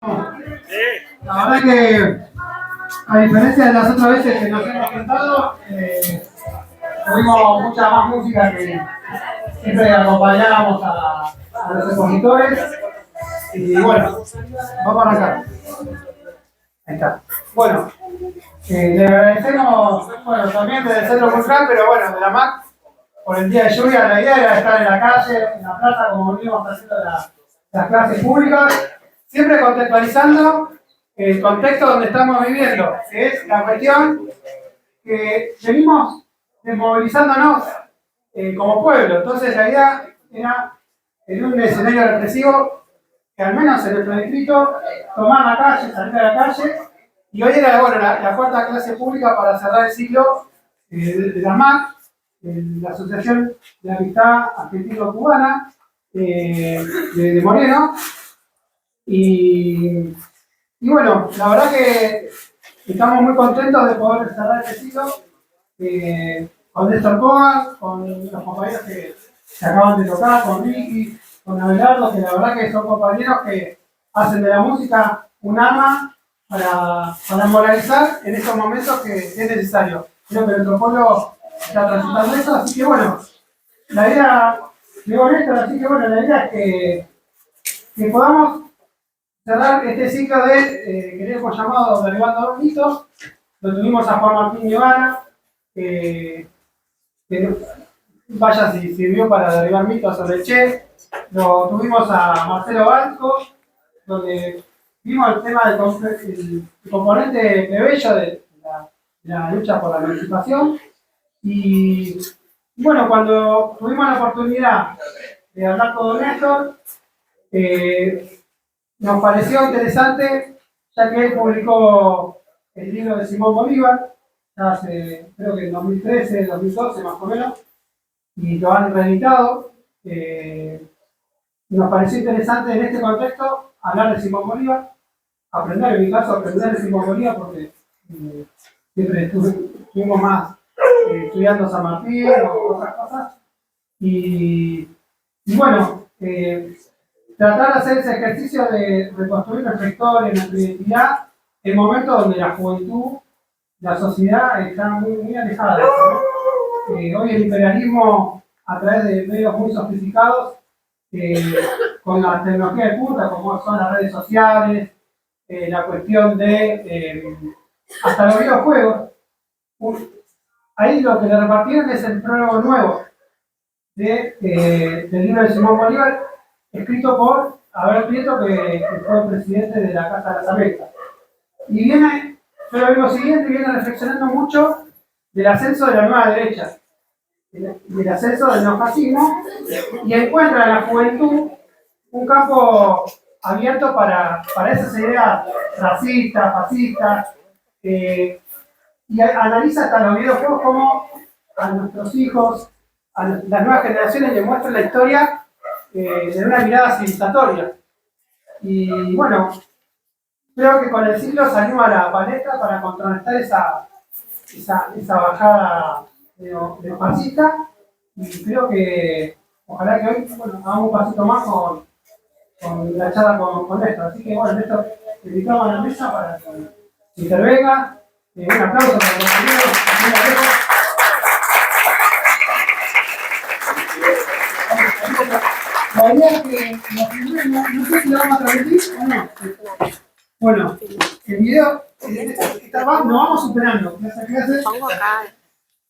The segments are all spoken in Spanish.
La verdad que, a diferencia de las otras veces que nos hemos juntado, tuvimos mucha más música que siempre acompañábamos a los expositores. Y bueno, vamos a arrancar. Ahí está. Bueno, le agradecemos, bueno, también del Centro Cultural, pero bueno, de la MAC, por el día de lluvia. La idea era estar en la calle, en la plaza, como venimos haciendo las clases públicas, siempre contextualizando el contexto donde estamos viviendo, que es la cuestión que venimos desmovilizándonos como pueblo. Entonces la idea era, en un escenario represivo, que al menos en nuestro distrito, tomar la calle, salir a la calle, y hoy era bueno, la cuarta clase pública para cerrar el ciclo de la MAC, la Asociación de Amistad Argentino-Cubana de Moreno. Y bueno, la verdad que estamos muy contentos de poder cerrar este ciclo con Néstor Cogan, con los compañeros que acaban de tocar, con Ricky, con Abelardo, que la verdad que son compañeros que hacen de la música un arma para moralizar en estos momentos que es necesario. Creo que nuestro pueblo está transitando eso, así que bueno, la idea, digo Néstor, así que bueno, la idea es que podamos cerrar este ciclo de que hemos llamado Derribando dos mitos. Lo tuvimos a Juan Martín Guevara, que vaya si sirvió para derribar mitos sobre el Che. Lo tuvimos a Marcelo Balco, donde vimos el tema del componente plebeyo de la lucha por la emancipación. Y bueno, cuando tuvimos la oportunidad de hablar con Néstor, nos pareció interesante, ya que él publicó el libro de Simón Bolívar, ya hace, creo que en 2013, 2012 más o menos, y lo han reeditado. Nos pareció interesante en este contexto hablar de Simón Bolívar, aprender, en mi caso, aprender de Simón Bolívar, porque siempre estuvimos más estudiando San Martín o otras cosas. Y bueno, tratar de hacer ese ejercicio de reconstruir nuestra historia, nuestra identidad, en momentos donde la juventud, la sociedad está muy alejada de eso, ¿no? Hoy el imperialismo, a través de medios muy sofisticados, con la tecnología de punta, como son las redes sociales, la cuestión de hasta los videojuegos, ahí lo que le repartieron es el prólogo nuevo del libro de Simón Bolívar, escrito por Abel Prieto, que fue presidente de la Casa de las Américas. Y viene, yo lo vengo siguiendo y viene reflexionando mucho del ascenso de la nueva derecha, del ascenso del neofascismo, y encuentra en la juventud un campo abierto para esas ideas racistas, fascistas, y analiza hasta los videojuegos como a nuestros hijos, a las nuevas generaciones les muestran la historia de una mirada civilizatoria. Y bueno, creo que con el ciclo salimos a la palestra para contrarrestar esa bajada de fascista, y creo que ojalá que hoy, bueno, hagamos un pasito más con la charla con Néstor. Así que bueno, Néstor, te invitamos a la mesa para que intervenga. Un aplauso para los compañeros. La idea es que los primeros, no sé si lo vamos a transmitir o no. Bueno, el video, nos vamos superando.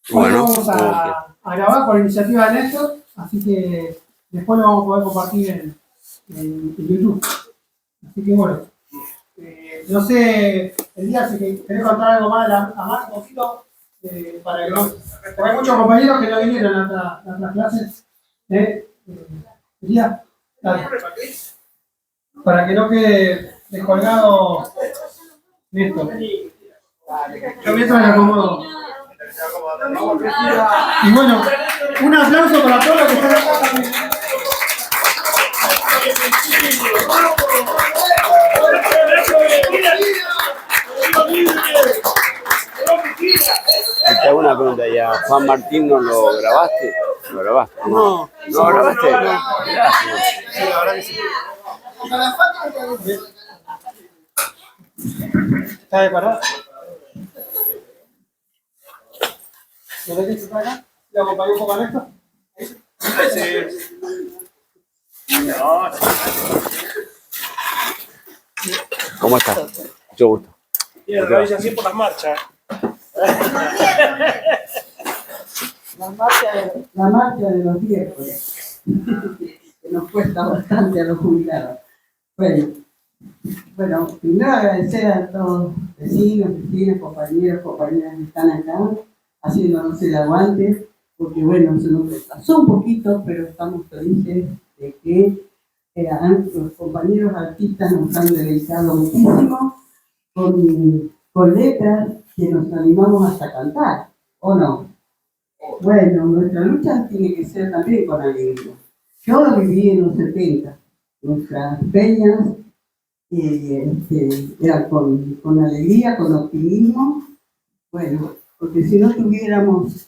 Bueno, vamos a grabar por iniciativa de Néstor, así que después lo vamos a poder compartir en YouTube. Así que bueno, no sé, el día si querés contar algo más a más un poquito, para que no. Porque hay muchos compañeros que no vinieron a otras clases. Día, para que no quede descolgado Néstor. Yo mientras me acomodo. Y bueno, un aplauso para todos los que están acá también. Te hago una pregunta ya. ¿Juan Martín no lo grabaste? ¿Lo grabaste? No. ¿No lo grabaste? No. Gracias. Sí, la verdad que sí. ¿Está preparado? ¿Lo ves que está acá? ¿Le acompaño un poco a esto? ¿Cómo estás? Mucho gusto. Tiene raíz así por las marchas. La marcha de los viejos, que nos cuesta bastante a los jubilados. Bueno, primero agradecer a todos los vecinos, vecinas, compañeros, compañeras que están acá, haciéndonos el aguante, porque bueno, se nos retrasó un poquito, pero estamos felices de que los compañeros artistas nos han deleitado muchísimo con letras que nos animamos hasta cantar, ¿o no? Bueno, nuestra lucha tiene que ser también con alegría. Yo lo viví en los 70, nuestras peñas eran con alegría, con optimismo. Bueno, porque si no tuviéramos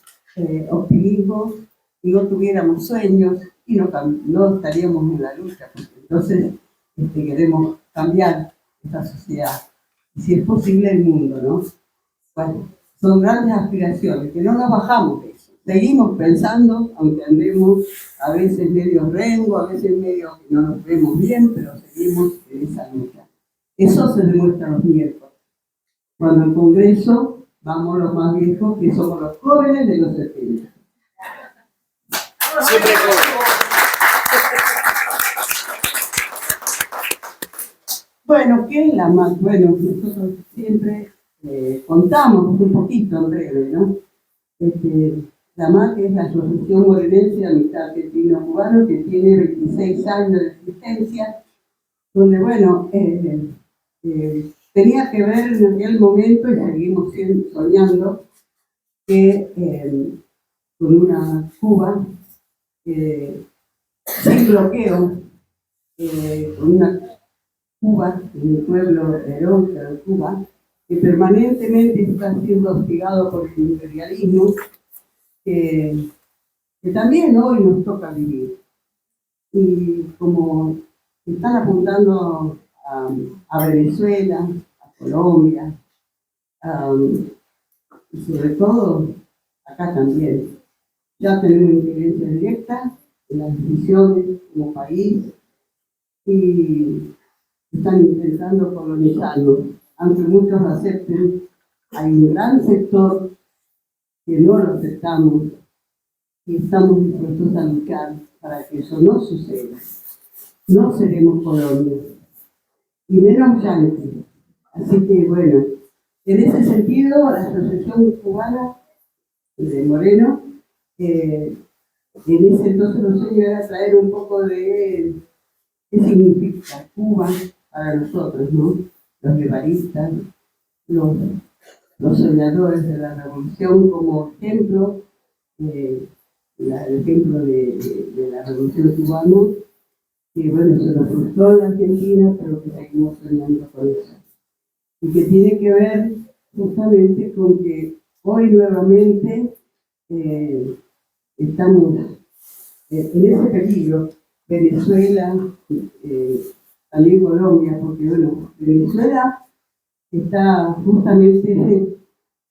optimismo y no tuviéramos sueños, y no estaríamos en la lucha, porque entonces queremos cambiar esta sociedad, y si es posible el mundo, ¿no? Bueno, son grandes aspiraciones, que no nos bajamos de eso. Seguimos pensando, aunque andemos a veces medio rengo, a veces medio que no nos vemos bien, pero seguimos en esa lucha. Eso se demuestra los miércoles. Cuando en Congreso vamos los más viejos, que somos los jóvenes de los 70. Siempre Bueno, ¿qué es la MAC? Bueno, nosotros siempre contamos un poquito en breve, ¿no? La MAC es la Asociación Morelense de Amistad Argentino-Cubano, que tiene 26 años de existencia, donde, bueno, tenía que ver en aquel momento, y seguimos soñando, que con una Cuba sin bloqueo, con una Cuba, en el pueblo heroico de Cuba, que permanentemente está siendo hostigado por el imperialismo, que también hoy nos toca vivir. Y como están apuntando a Venezuela, a Colombia, y sobre todo acá también, ya tenemos injerencia directa en las decisiones como país y están intentando colonizarnos. Aunque muchos lo acepten, hay un gran sector que no lo aceptamos y estamos dispuestos a luchar para que eso no suceda. No seremos colonias, y menos yanquis. Así que bueno, en ese sentido, la Asociación Cubana de Moreno, en ese entonces los sueños era traer un poco de qué significa Cuba para nosotros, ¿no? Los guevaristas, los soñadores de la revolución como ejemplo, el ejemplo de la revolución cubana, que bueno, se nos frustró en la Argentina, pero que seguimos soñando con eso. Y que tiene que ver justamente con que hoy nuevamente estamos en ese peligro. Venezuela, también Colombia, porque bueno, Venezuela está justamente en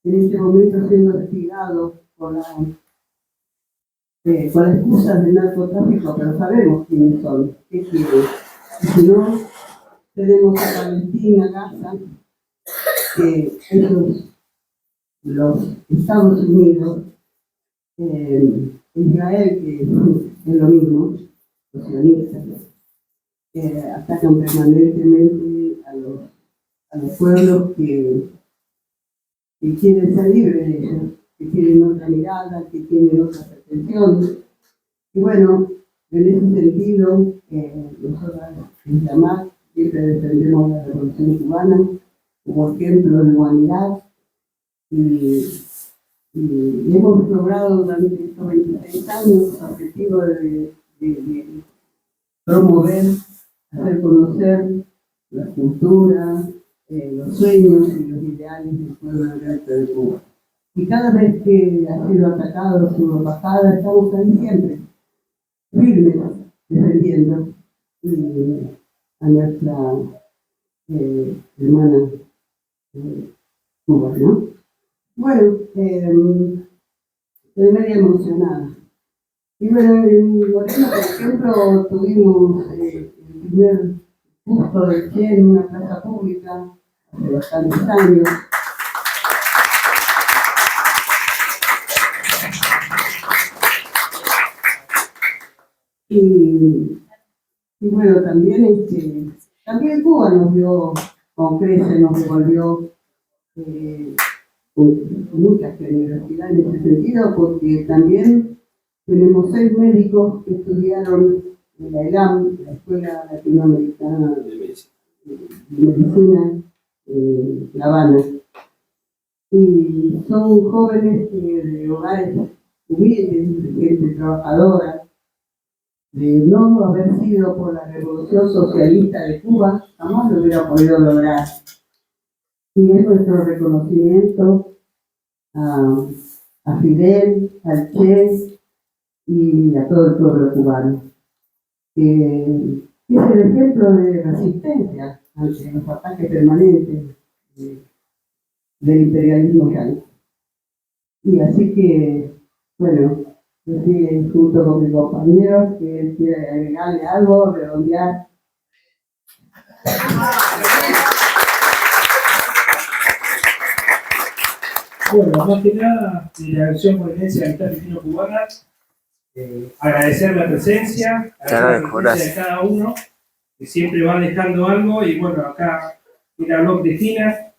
este momento siendo investigado con las excusas de narcotráfico, pero sabemos quiénes son, qué quieren. Y si no, tenemos a Palestina, Gaza, que ellos, los Estados Unidos, Israel, que es lo mismo, los sionistas, atacan permanentemente a los pueblos que quieren ser libres de ellos, que tienen otra mirada, que tienen otras pretensiones. Y bueno, en ese sentido, nosotros en la MAC siempre defendemos la Revolución Cubana como ejemplo de humanidad y hemos logrado durante estos 26 años el objetivo de promover, hacer conocer la cultura, los sueños y los ideales del pueblo norte de Cuba. Y cada vez que ha sido atacado su embajada, estamos ahí siempre, firmes, defendiendo a nuestra hermana Cuba, ¿no? Bueno, estoy medio emocionada. Y bueno, en Moreno, por ejemplo, tuvimos el primer busto del Che en una plaza pública hace bastantes años. Y bueno, también Cuba nos dio, con creces, nos devolvió con mucha generosidad en ese sentido, porque también tenemos 6 médicos que estudiaron en la ELAM, la Escuela Latinoamericana de Medicina, en La Habana. Y son jóvenes de hogares humildes, de gente trabajadora. De no haber sido por la revolución socialista de Cuba, jamás lo hubiera podido lograr. Y es nuestro reconocimiento a Fidel, al Che y a todo el pueblo cubano, que es el ejemplo de resistencia ante los ataques permanentes del imperialismo yanqui. Y así que, bueno, yo sí, junto con mis compañeros, que quiere agregarle algo, redondear. Bueno, más que nada, de la Acción por la Herencia de la Amistad Argentino-Cubana, agradecer la presencia, agradecer la presencia de cada uno, que siempre va dejando algo, y bueno, acá mira, habló Cristina,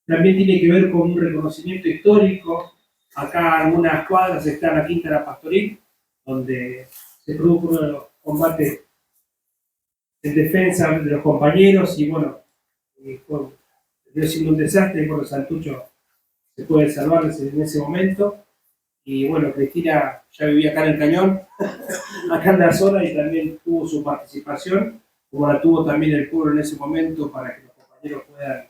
también tiene que ver con un reconocimiento histórico. Acá en algunas cuadras está la Quinta de la Pastoril, donde se produjo uno de los combates en defensa de los compañeros, y bueno, debió siendo un desastre, y bueno, Santucho se puede salvar en ese momento. Y bueno, Cristina ya vivía acá en el Cañón, acá en la zona, y también tuvo su participación, como la tuvo también el pueblo en ese momento, para que los compañeros puedan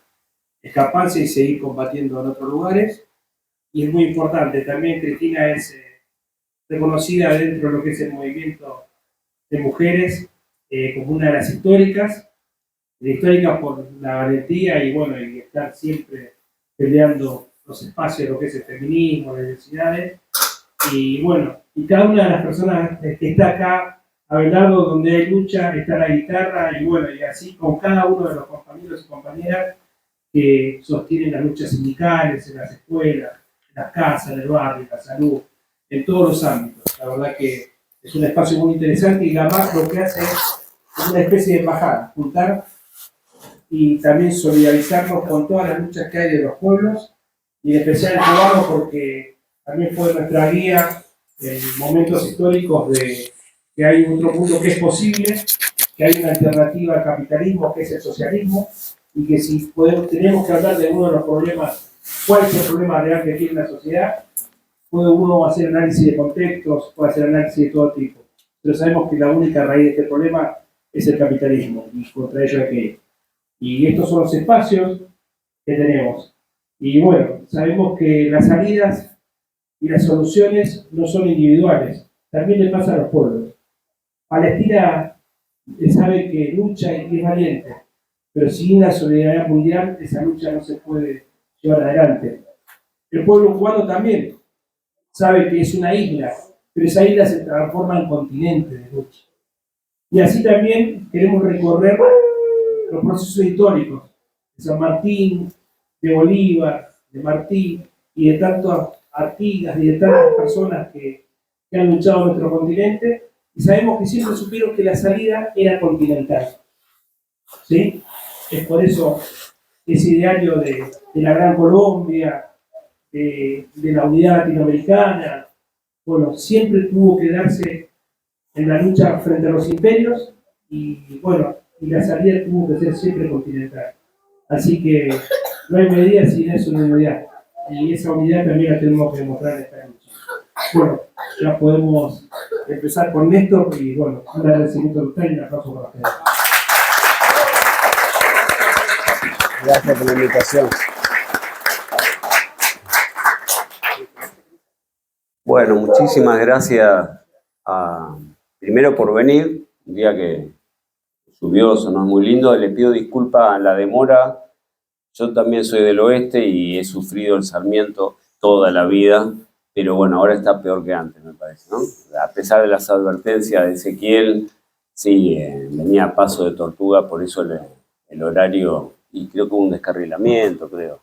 escaparse y seguir combatiendo en otros lugares. Y es muy importante, también Cristina es reconocida dentro de lo que es el movimiento de mujeres como una de las históricas por la valentía y bueno, y estar siempre peleando los espacios de lo que es el feminismo, las diversidades. Y bueno, y cada una de las personas que está acá, Abelardo, donde hay lucha, está la guitarra, y bueno, y así con cada uno de los compañeros y compañeras que sostienen las luchas sindicales, en las escuelas, en las casas, en el barrio, en la salud, en todos los ámbitos. La verdad que es un espacio muy interesante, y la MAC lo que hace es una especie de embajada, juntar y también solidarizarnos con todas las luchas que hay de los pueblos, y en especial el cubano, porque también fue nuestra guía en momentos históricos de que hay otro mundo que es posible, que hay una alternativa al capitalismo, que es el socialismo, y que si tenemos que hablar de uno de los problemas, cuál es el problema real que tiene la sociedad, puede uno hacer análisis de contextos, puede hacer análisis de todo tipo, pero sabemos que la única raíz de este problema es el capitalismo, y contra ello hay que ir. Y estos son los espacios que tenemos. Y bueno, sabemos que las salidas y las soluciones no son individuales, también le pasa a los pueblos. Palestina sabe que lucha y es valiente, pero sin la solidaridad mundial esa lucha no se puede llevar adelante. El pueblo cubano también sabe que es una isla, pero esa isla se transforma en continente de lucha. Y así también queremos recorrer los procesos históricos de San Martín, de Bolívar, de Martí y de tantas Artigas y de tantas personas que han luchado en nuestro continente, y sabemos que siempre supieron que la salida era continental. ¿Sí? Es por eso ese ideario de la Gran Colombia, de la unidad latinoamericana, bueno, siempre tuvo que darse en la lucha frente a los imperios, y bueno, y la salida tuvo que ser siempre continental. Así que no hay medida sin eso, no hay unidad. Y esa unidad también la tenemos que demostrar en esta lucha. Bueno, ya podemos empezar con Néstor, y bueno, un agradecimiento total y un aplauso para ustedes. Gracias por la invitación. Bueno, muchísimas gracias primero por venir, un día que lluvioso, no es muy lindo. Le pido disculpas a la demora, Yo también soy del oeste y he sufrido el Sarmiento toda la vida, pero bueno, ahora está peor que antes, me parece, ¿no? A pesar de las advertencias de Ezequiel, sí, venía a paso de tortuga, por eso el horario, y creo que hubo un descarrilamiento, creo.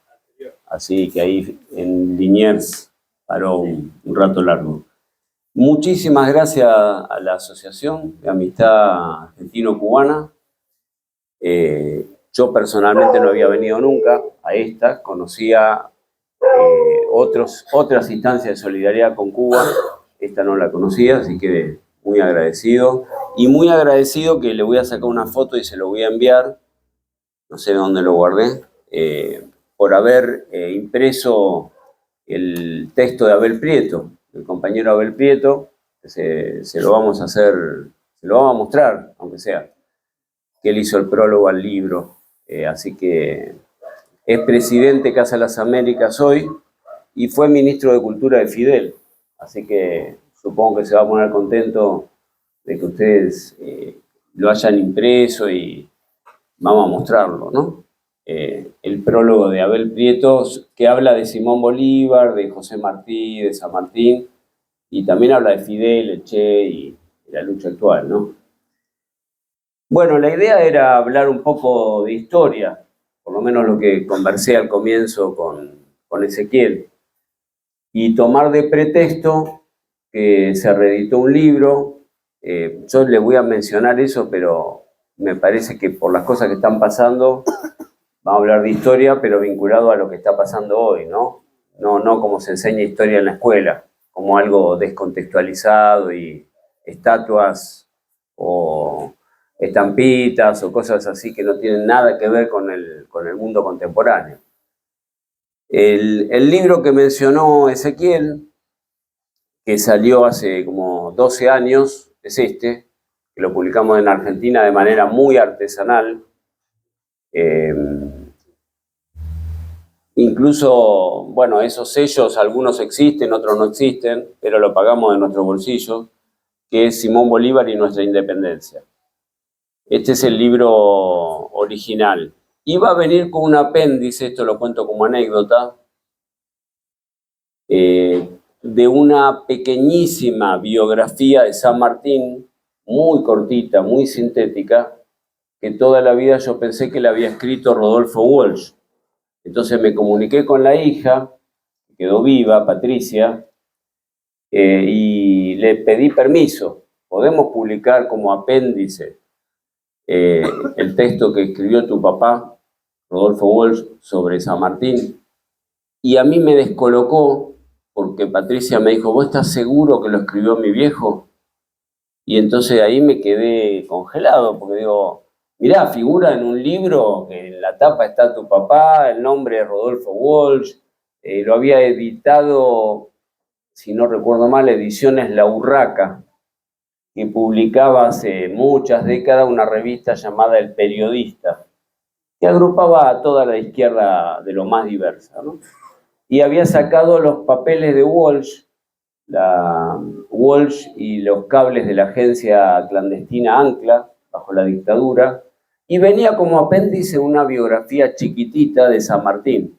Así que ahí en Liniers paró un rato largo. Muchísimas gracias a la Asociación de Amistad Argentino-Cubana. Yo personalmente no había venido nunca a esta, conocía otras instancias de solidaridad con Cuba, esta no la conocía, así que muy agradecido. Y muy agradecido que le voy a sacar una foto y se lo voy a enviar, no sé dónde lo guardé, por haber impreso el texto de Abel Prieto, el compañero Abel Prieto, se lo vamos a hacer, se lo vamos a mostrar, aunque sea, que él hizo el prólogo al libro, así que es presidente de Casa de las Américas hoy y fue ministro de Cultura de Fidel, así que supongo que se va a poner contento de que ustedes lo hayan impreso y vamos a mostrarlo, ¿no? El prólogo de Abel Prieto, que habla de Simón Bolívar, de José Martí, de San Martín, y también habla de Fidel, el Che y la lucha actual, ¿no? Bueno, la idea era hablar un poco de historia, por lo menos lo que conversé al comienzo con Ezequiel, y tomar de pretexto que se reeditó un libro. Yo les voy a mencionar eso, pero me parece que por las cosas que están pasando, vamos a hablar de historia, pero vinculado a lo que está pasando hoy, ¿no? No como se enseña historia en la escuela, como algo descontextualizado y estatuas o estampitas o cosas así que no tienen nada que ver con el mundo contemporáneo. El libro que mencionó Ezequiel, que salió hace como 12 años, es este, que lo publicamos en Argentina de manera muy artesanal. Incluso, bueno, esos sellos, algunos existen, otros no existen, pero lo pagamos de nuestro bolsillo, que es Simón Bolívar y nuestra independencia. Este es el libro original. Iba a venir con un apéndice, esto lo cuento como anécdota, de una pequeñísima biografía de San Martín, muy cortita, muy sintética, que toda la vida yo pensé que la había escrito Rodolfo Walsh. Entonces me comuniqué con la hija, que quedó viva, Patricia, y le pedí permiso. ¿Podemos publicar como apéndice el texto que escribió tu papá, Rodolfo Walsh, sobre San Martín? Y a mí me descolocó porque Patricia me dijo, ¿vos estás seguro que lo escribió mi viejo? Y entonces ahí me quedé congelado, porque digo, mirá, figura en un libro que en la tapa está tu papá, el nombre es Rodolfo Walsh, lo había editado, si no recuerdo mal, Ediciones La Urraca, que publicaba hace muchas décadas una revista llamada El Periodista, que agrupaba a toda la izquierda de lo más diversa, ¿no? Y había sacado los papeles de Walsh, Walsh y los cables de la agencia clandestina Ancla, bajo la dictadura, y venía como apéndice una biografía chiquitita de San Martín,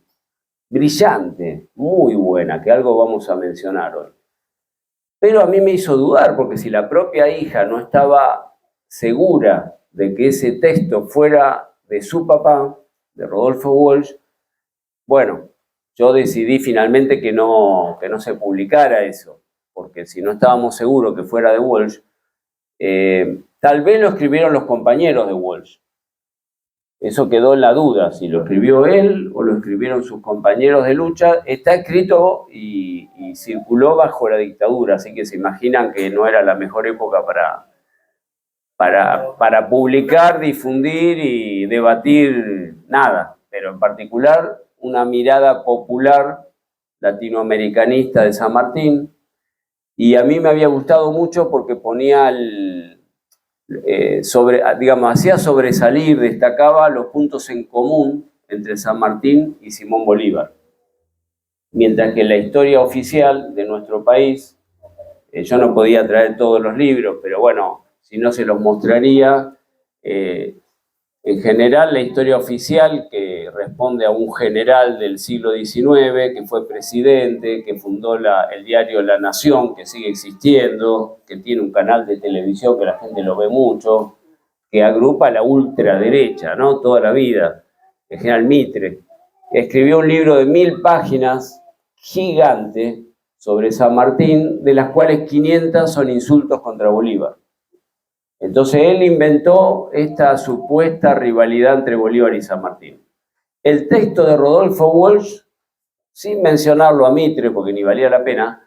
brillante, muy buena, que algo vamos a mencionar hoy. Pero a mí me hizo dudar, porque si la propia hija no estaba segura de que ese texto fuera de su papá, de Rodolfo Walsh, bueno, yo decidí finalmente que no se publicara eso, porque si no estábamos seguros que fuera de Walsh, tal vez lo escribieron los compañeros de Walsh. Eso quedó en la duda, si lo escribió él o lo escribieron sus compañeros de lucha. Está escrito y circuló bajo la dictadura, así que se imaginan que no era la mejor época para publicar, difundir y debatir nada, pero en particular una mirada popular latinoamericanista de San Martín, y a mí me había gustado mucho porque ponía hacía sobresalir, destacaba los puntos en común entre San Martín y Simón Bolívar. Mientras que la historia oficial de nuestro país, yo no podía traer todos los libros, pero bueno, si no se los mostraría. En general, la historia oficial que corresponde a un general del siglo XIX que fue presidente, que fundó el diario La Nación, que sigue existiendo, que tiene un canal de televisión que la gente lo ve mucho, que agrupa a la ultraderecha, ¿no? Toda la vida, el general Mitre. Escribió un libro de 1000 páginas, gigante, sobre San Martín, de las cuales 500 son insultos contra Bolívar. Entonces él inventó esta supuesta rivalidad entre Bolívar y San Martín. El texto de Rodolfo Walsh, sin mencionarlo a Mitre, porque ni valía la pena,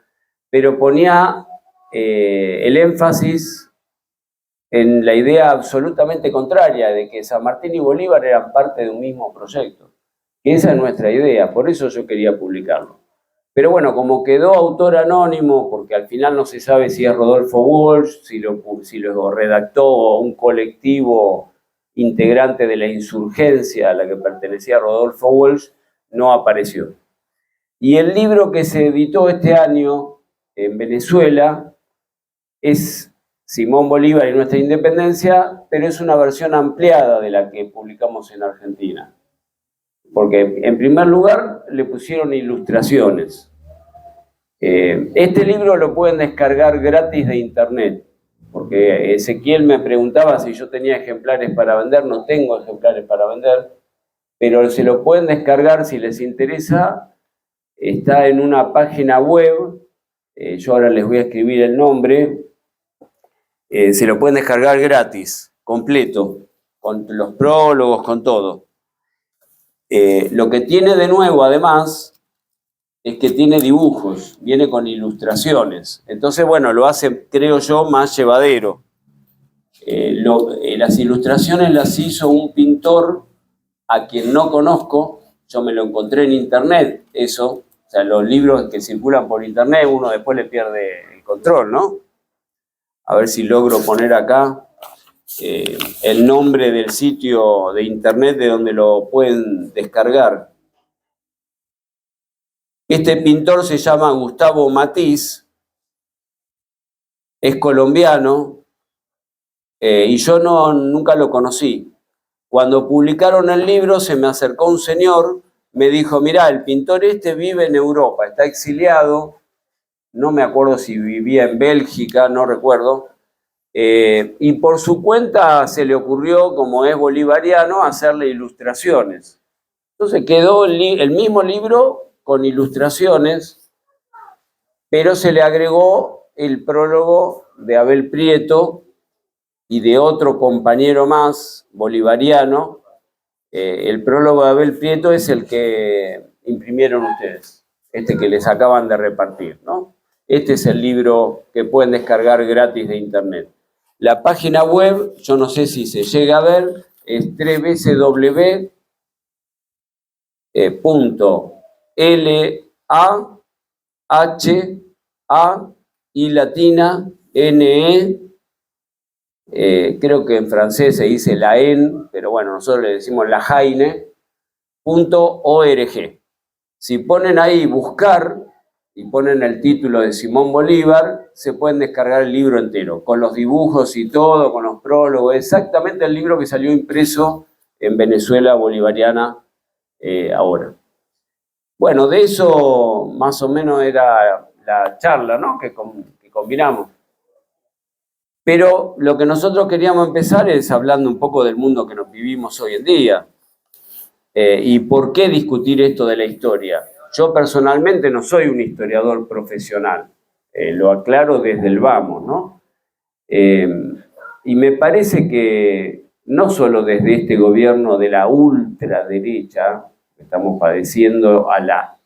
pero ponía el énfasis en la idea absolutamente contraria de que San Martín y Bolívar eran parte de un mismo proyecto. Y esa es nuestra idea, por eso yo quería publicarlo. Pero bueno, como quedó autor anónimo, porque al final no se sabe si es Rodolfo Walsh, si lo redactó un colectivo integrante de la insurgencia a la que pertenecía Rodolfo Walsh, no apareció. Y el libro que se editó este año en Venezuela es Simón Bolívar y nuestra independencia, pero es una versión ampliada de la que publicamos en Argentina. Porque, en primer lugar, le pusieron ilustraciones. Este libro lo pueden descargar gratis de internet, porque Ezequiel me preguntaba si yo tenía ejemplares para vender. No tengo ejemplares para vender, pero se lo pueden descargar si les interesa. Está en una página web, yo ahora les voy a escribir el nombre. Se lo pueden descargar gratis, completo, con los prólogos, con todo. Lo que tiene de nuevo, además, es que tiene dibujos, viene con ilustraciones. Entonces, bueno, lo hace, creo yo, más llevadero. Las ilustraciones las hizo un pintor a quien no conozco. Yo me lo encontré en internet, eso. O sea, los libros que circulan por internet, uno después le pierde el control, ¿no? A ver si logro poner acá el nombre del sitio de internet de donde lo pueden descargar. Este pintor se llama Gustavo Matiz, es colombiano, y yo nunca lo conocí. Cuando publicaron el libro se me acercó un señor, me dijo: mirá, el pintor este vive en Europa, está exiliado, no me acuerdo si vivía en Bélgica, no recuerdo, y por su cuenta se le ocurrió, como es bolivariano, hacerle ilustraciones. Entonces quedó el mismo libro con ilustraciones, pero se le agregó el prólogo de Abel Prieto y de otro compañero más bolivariano. El prólogo de Abel Prieto es el que imprimieron ustedes, este que les acaban de repartir, ¿no? Este es el libro que pueden descargar gratis de internet. La página web, yo no sé si se llega a ver, es www.lahane, creo que en francés se dice Laen, pero bueno, nosotros le decimos lahane.org. Si ponen ahí buscar y ponen el título de Simón Bolívar, se pueden descargar el libro entero, con los dibujos y todo, con los prólogos, exactamente el libro que salió impreso en Venezuela bolivariana ahora. Bueno, de eso más o menos era la charla, ¿no? que combinamos. Pero lo que nosotros queríamos empezar es hablando un poco del mundo que nos vivimos hoy en día. ¿Y por qué discutir esto de la historia? Yo personalmente no soy un historiador profesional, lo aclaro desde el vamos, ¿no? Y me parece que no solo desde este gobierno de la ultraderecha, estamos padeciendo a la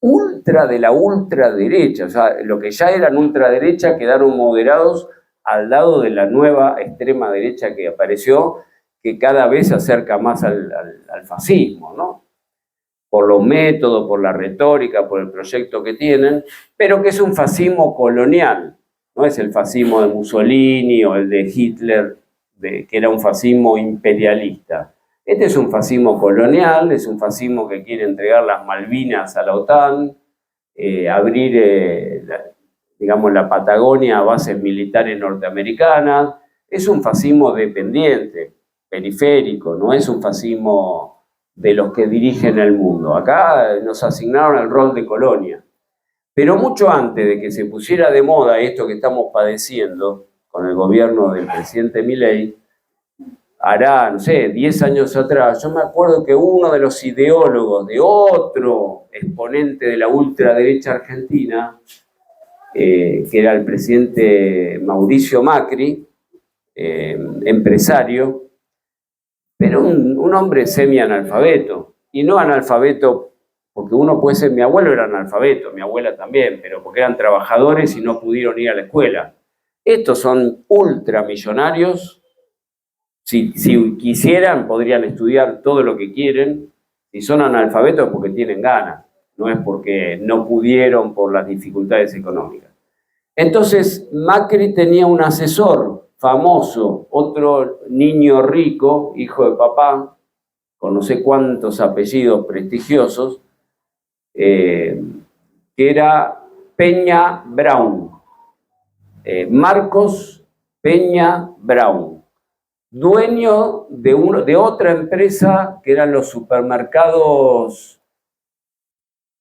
ultra de la ultraderecha, o sea, lo que ya eran ultraderecha quedaron moderados al lado de la nueva extrema derecha que apareció, que cada vez se acerca más al fascismo, ¿no? Por los métodos, por la retórica, por el proyecto que tienen, pero que es un fascismo colonial, no es el fascismo de Mussolini o el de Hitler, que era un fascismo imperialista. Este es un fascismo colonial, es un fascismo que quiere entregar las Malvinas a la OTAN, abrir, digamos, la Patagonia a bases militares norteamericanas. Es un fascismo dependiente, periférico, no es un fascismo de los que dirigen el mundo. Acá nos asignaron el rol de colonia. Pero mucho antes de que se pusiera de moda esto que estamos padeciendo con el gobierno del presidente Milei, hará, no sé, 10 años atrás, yo me acuerdo que uno de los ideólogos de otro exponente de la ultraderecha argentina, que era el presidente Mauricio Macri, empresario, pero un hombre semi-analfabeto, y no analfabeto, porque uno puede ser, mi abuelo era analfabeto, mi abuela también, pero porque eran trabajadores y no pudieron ir a la escuela. Estos son ultramillonarios, si quisieran podrían estudiar todo lo que quieren, si son analfabetos es porque tienen ganas, no es porque no pudieron por las dificultades económicas. Entonces Macri tenía un asesor famoso, otro niño rico, hijo de papá, con no sé cuántos apellidos prestigiosos, que era Peña Brown, Marcos Peña Brown, dueño de otra empresa que eran los supermercados,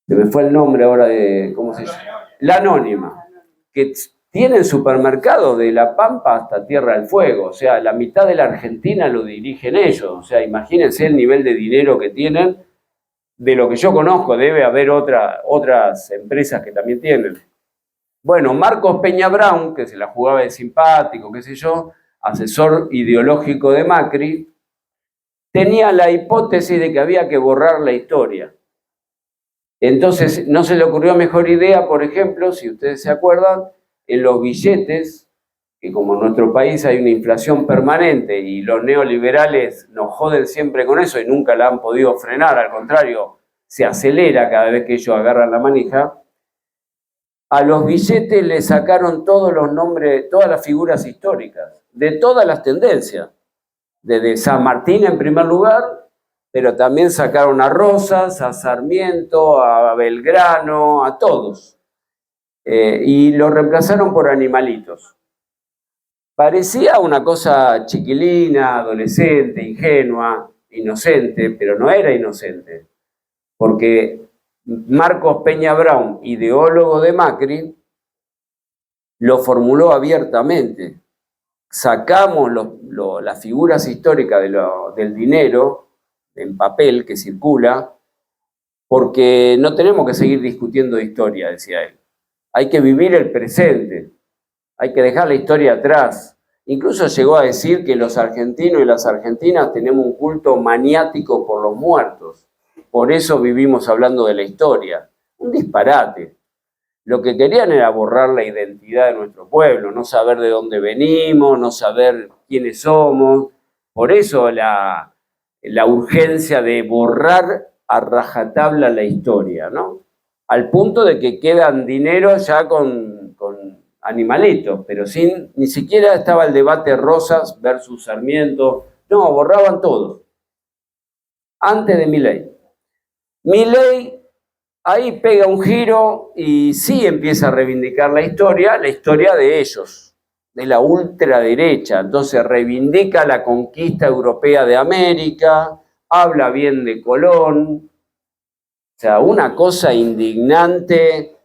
se me fue el nombre ahora de, ¿cómo se llama? La Anónima, que tienen supermercados de La Pampa hasta Tierra del Fuego, o sea, la mitad de la Argentina lo dirigen ellos, o sea, imagínense el nivel de dinero que tienen. De lo que yo conozco, debe haber otras empresas que también tienen. Bueno, Marcos Peña Brown, que se la jugaba de simpático, qué sé yo, asesor ideológico de Macri, tenía la hipótesis de que había que borrar la historia. Entonces, no se le ocurrió mejor idea, por ejemplo, si ustedes se acuerdan, en los billetes, que como en nuestro país hay una inflación permanente y los neoliberales nos joden siempre con eso y nunca la han podido frenar, al contrario, se acelera cada vez que ellos agarran la manija, a los billetes le sacaron todos los nombres, todas las figuras históricas, de todas las tendencias, desde San Martín en primer lugar, pero también sacaron a Rosas, a Sarmiento, a Belgrano, a todos, y lo reemplazaron por animalitos. Parecía una cosa chiquilina, adolescente, ingenua, inocente, pero no era inocente, porque Marcos Peña Brown, ideólogo de Macri, lo formuló abiertamente. Sacamos las figuras históricas del dinero en papel que circula, porque no tenemos que seguir discutiendo de historia, decía él. Hay que vivir el presente. Hay que dejar la historia atrás. Incluso llegó a decir que los argentinos y las argentinas tenemos un culto maniático por los muertos. Por eso vivimos hablando de la historia. Un disparate. Lo que querían era borrar la identidad de nuestro pueblo, no saber de dónde venimos, no saber quiénes somos. Por eso la urgencia de borrar a rajatabla la historia, ¿no? Al punto de que quedan dinero ya con animalitos, pero ni siquiera estaba el debate Rosas versus Sarmiento. No, borraban todo. Antes de Milei. Milei ahí pega un giro y sí empieza a reivindicar la historia de ellos, de la ultraderecha. Entonces reivindica la conquista europea de América, habla bien de Colón, o sea, una cosa indignante,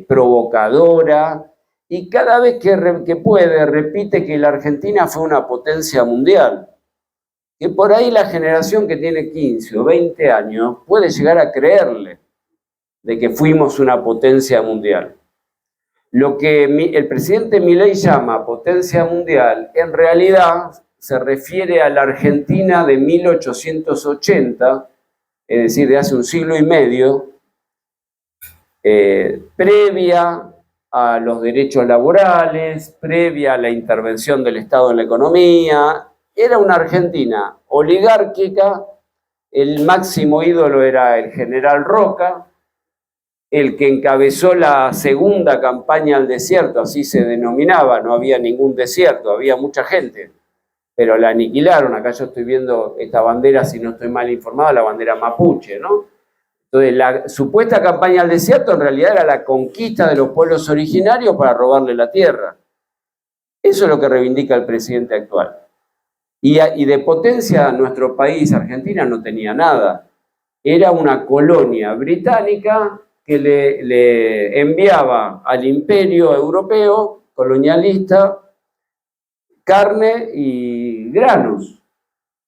provocadora, y cada vez que puede repite que la Argentina fue una potencia mundial. Que por ahí la generación que tiene 15 o 20 años puede llegar a creerle de que fuimos una potencia mundial. Lo que el presidente Milei llama potencia mundial, en realidad se refiere a la Argentina de 1880, es decir, de hace un siglo y medio, previa a los derechos laborales, previa a la intervención del Estado en la economía. Era una Argentina oligárquica, el máximo ídolo era el general Roca, el que encabezó la segunda campaña al desierto, así se denominaba, no había ningún desierto, había mucha gente, pero la aniquilaron. Acá yo estoy viendo esta bandera, si no estoy mal informado, la bandera mapuche, ¿no? Entonces, la supuesta campaña al desierto en realidad era la conquista de los pueblos originarios para robarle la tierra. Eso es lo que reivindica el presidente actual. Y de potencia nuestro país, Argentina, no tenía nada. Era una colonia británica que le enviaba al imperio europeo colonialista carne y granos.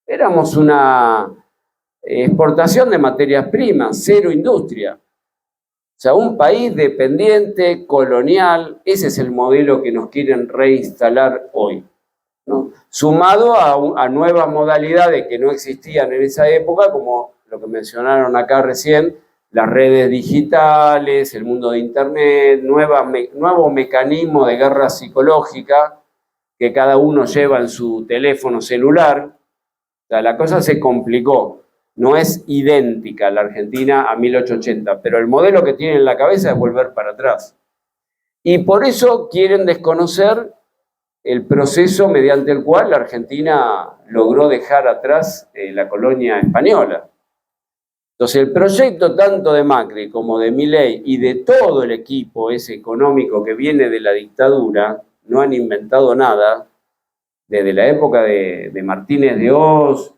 Éramos una exportación de materias primas, cero industria. O sea, un país dependiente, colonial, ese es el modelo que nos quieren reinstalar hoy, ¿no? Sumado a nuevas modalidades que no existían en esa época, como lo que mencionaron acá recién, las redes digitales, el mundo de Internet, nuevo mecanismo de guerra psicológica que cada uno lleva en su teléfono celular. O sea, la cosa se complicó. No es idéntica la Argentina a 1880, pero el modelo que tienen en la cabeza es volver para atrás. Y por eso quieren desconocer el proceso mediante el cual la Argentina logró dejar atrás la colonia española. Entonces, el proyecto tanto de Macri como de Milei y de todo el equipo ese económico que viene de la dictadura, no han inventado nada. Desde la época de Martínez de Oz,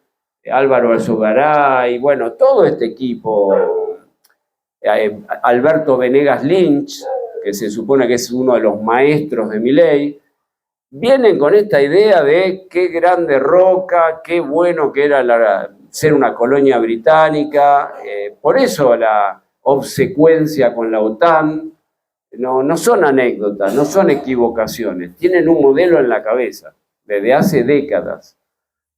Álvaro Alzogaray, bueno, todo este equipo, Alberto Venegas Lynch, que se supone que es uno de los maestros de Milei, vienen con esta idea de qué grande Roca, qué bueno que era ser una colonia británica, por eso la obsecuencia con la OTAN. No son anécdotas, no son equivocaciones, tienen un modelo en la cabeza desde hace décadas,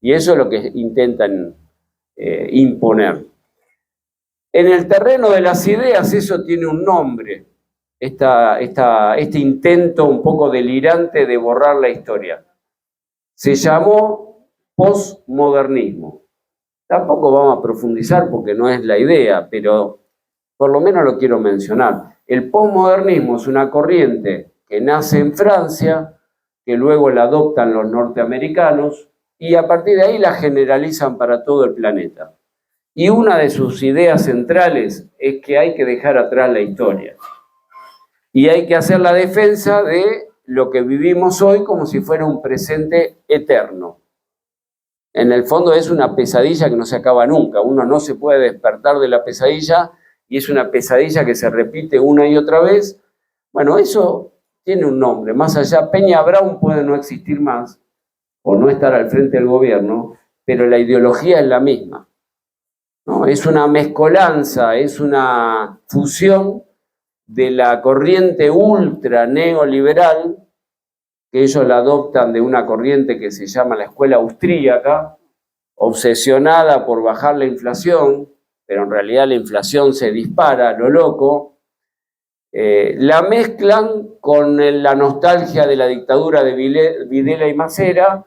y eso es lo que intentan imponer. En el terreno de las ideas eso tiene un nombre, este intento un poco delirante de borrar la historia. Se llamó posmodernismo. Tampoco vamos a profundizar porque no es la idea, pero por lo menos lo quiero mencionar. El posmodernismo es una corriente que nace en Francia, que luego la adoptan los norteamericanos y a partir de ahí la generalizan para todo el planeta. Y una de sus ideas centrales es que hay que dejar atrás la historia. Y hay que hacer la defensa de lo que vivimos hoy como si fuera un presente eterno. En el fondo es una pesadilla que no se acaba nunca. Uno no se puede despertar de la pesadilla y es una pesadilla que se repite una y otra vez. Bueno, eso tiene un nombre. Más allá, Peña Brown puede no existir más o no estar al frente del gobierno, pero la ideología es la misma, ¿no? Es una mezcolanza, es una fusión de la corriente ultra neoliberal, que ellos la adoptan de una corriente que se llama la escuela austríaca, obsesionada por bajar la inflación, pero en realidad la inflación se dispara a lo loco. La mezclan con la nostalgia de la dictadura de Videla y Masera,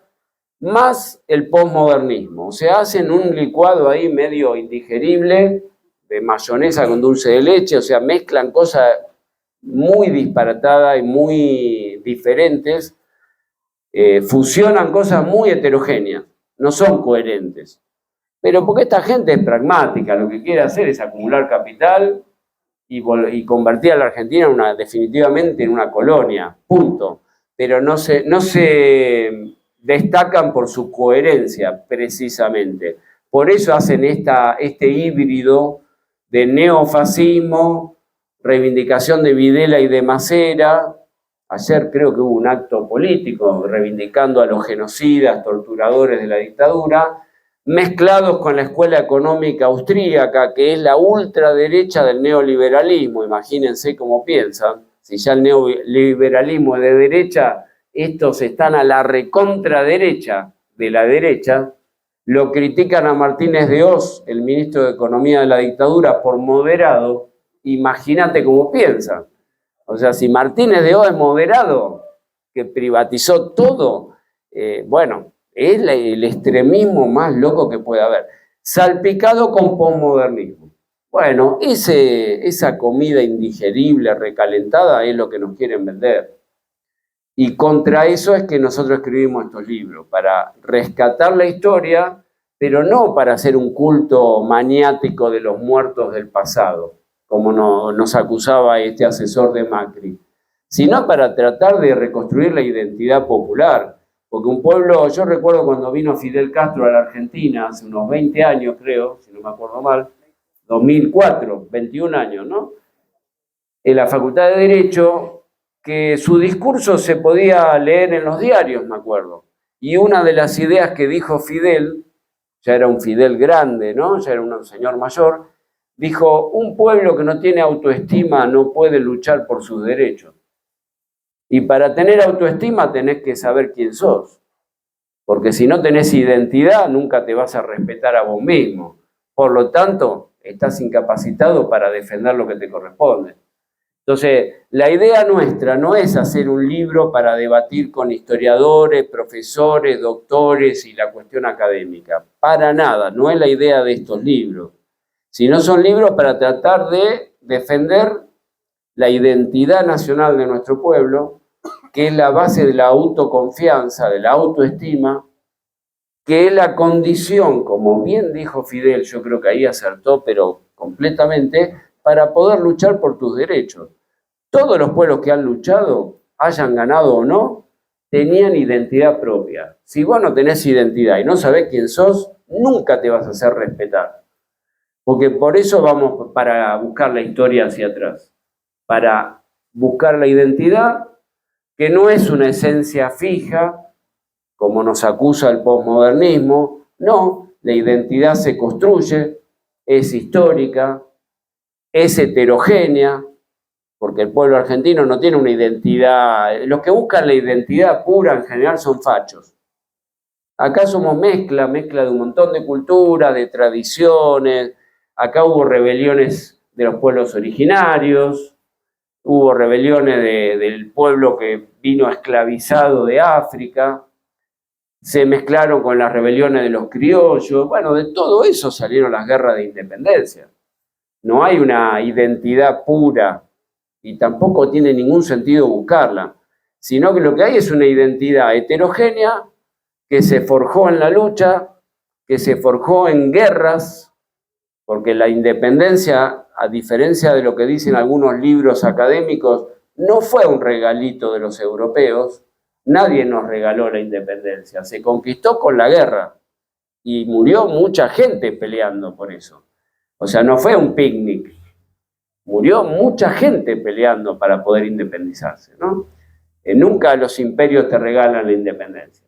más el posmodernismo. O sea, hacen un licuado ahí medio indigerible, de mayonesa con dulce de leche, o sea, mezclan cosas muy disparatadas y muy diferentes, fusionan cosas muy heterogéneas, no son coherentes. Pero porque esta gente es pragmática, lo que quiere hacer es acumular capital y convertir a la Argentina definitivamente en una colonia, punto. Pero no se destacan por su coherencia, precisamente. Por eso hacen este híbrido de neofascismo, reivindicación de Videla y de Masera. Ayer creo que hubo un acto político reivindicando a los genocidas, torturadores de la dictadura, mezclados con la escuela económica austríaca, que es la ultraderecha del neoliberalismo. Imagínense cómo piensan. Si ya el neoliberalismo es de derecha, estos están a la recontraderecha de la derecha. Lo critican a Martínez de Oz, el ministro de Economía de la dictadura, por moderado. Imagínate cómo piensan. O sea, si Martínez de Oz es moderado, que privatizó todo, bueno, es el extremismo más loco que puede haber, salpicado con posmodernismo. Bueno, esa comida indigerible, recalentada, es lo que nos quieren vender. Y contra eso es que nosotros escribimos estos libros, para rescatar la historia, pero no para hacer un culto maniático de los muertos del pasado, como nos acusaba este asesor de Macri, sino para tratar de reconstruir la identidad popular. Porque un pueblo, yo recuerdo cuando vino Fidel Castro a la Argentina, hace unos 20 años creo, si no me acuerdo mal, 2004, 21 años, ¿no? En la Facultad de Derecho, que su discurso se podía leer en los diarios, me acuerdo. Y una de las ideas que dijo Fidel, ya era un Fidel grande, ¿no? Ya era un señor mayor, dijo, un pueblo que no tiene autoestima no puede luchar por sus derechos. Y para tener autoestima tenés que saber quién sos. Porque si no tenés identidad, nunca te vas a respetar a vos mismo. Por lo tanto, estás incapacitado para defender lo que te corresponde. Entonces, la idea nuestra no es hacer un libro para debatir con historiadores, profesores, doctores y la cuestión académica. Para nada, no es la idea de estos libros. Sino son libros para tratar de defender la identidad nacional de nuestro pueblo, que es la base de la autoconfianza, de la autoestima, que es la condición, como bien dijo Fidel, yo creo que ahí acertó, pero completamente, para poder luchar por tus derechos. Todos los pueblos que han luchado, hayan ganado o no, tenían identidad propia. Si vos no tenés identidad y no sabés quién sos, nunca te vas a hacer respetar. Porque por eso vamos para buscar la historia hacia atrás, para buscar la identidad, que no es una esencia fija, como nos acusa el posmodernismo. No, la identidad se construye, es histórica, es heterogénea, porque el pueblo argentino no tiene una identidad. Los que buscan la identidad pura en general son fachos. Acá somos mezcla de un montón de culturas, de tradiciones. Acá hubo rebeliones de los pueblos originarios, hubo rebeliones del pueblo que vino esclavizado de África, se mezclaron con las rebeliones de los criollos. Bueno, de todo eso salieron las guerras de independencia. No hay una identidad pura y tampoco tiene ningún sentido buscarla, sino que lo que hay es una identidad heterogénea que se forjó en la lucha, que se forjó en guerras, porque la independencia, a diferencia de lo que dicen algunos libros académicos, no fue un regalito de los europeos. Nadie nos regaló la independencia, se conquistó con la guerra y murió mucha gente peleando por eso. O sea, no fue un picnic, murió mucha gente peleando para poder independizarse, ¿no? Nunca los imperios te regalan la independencia.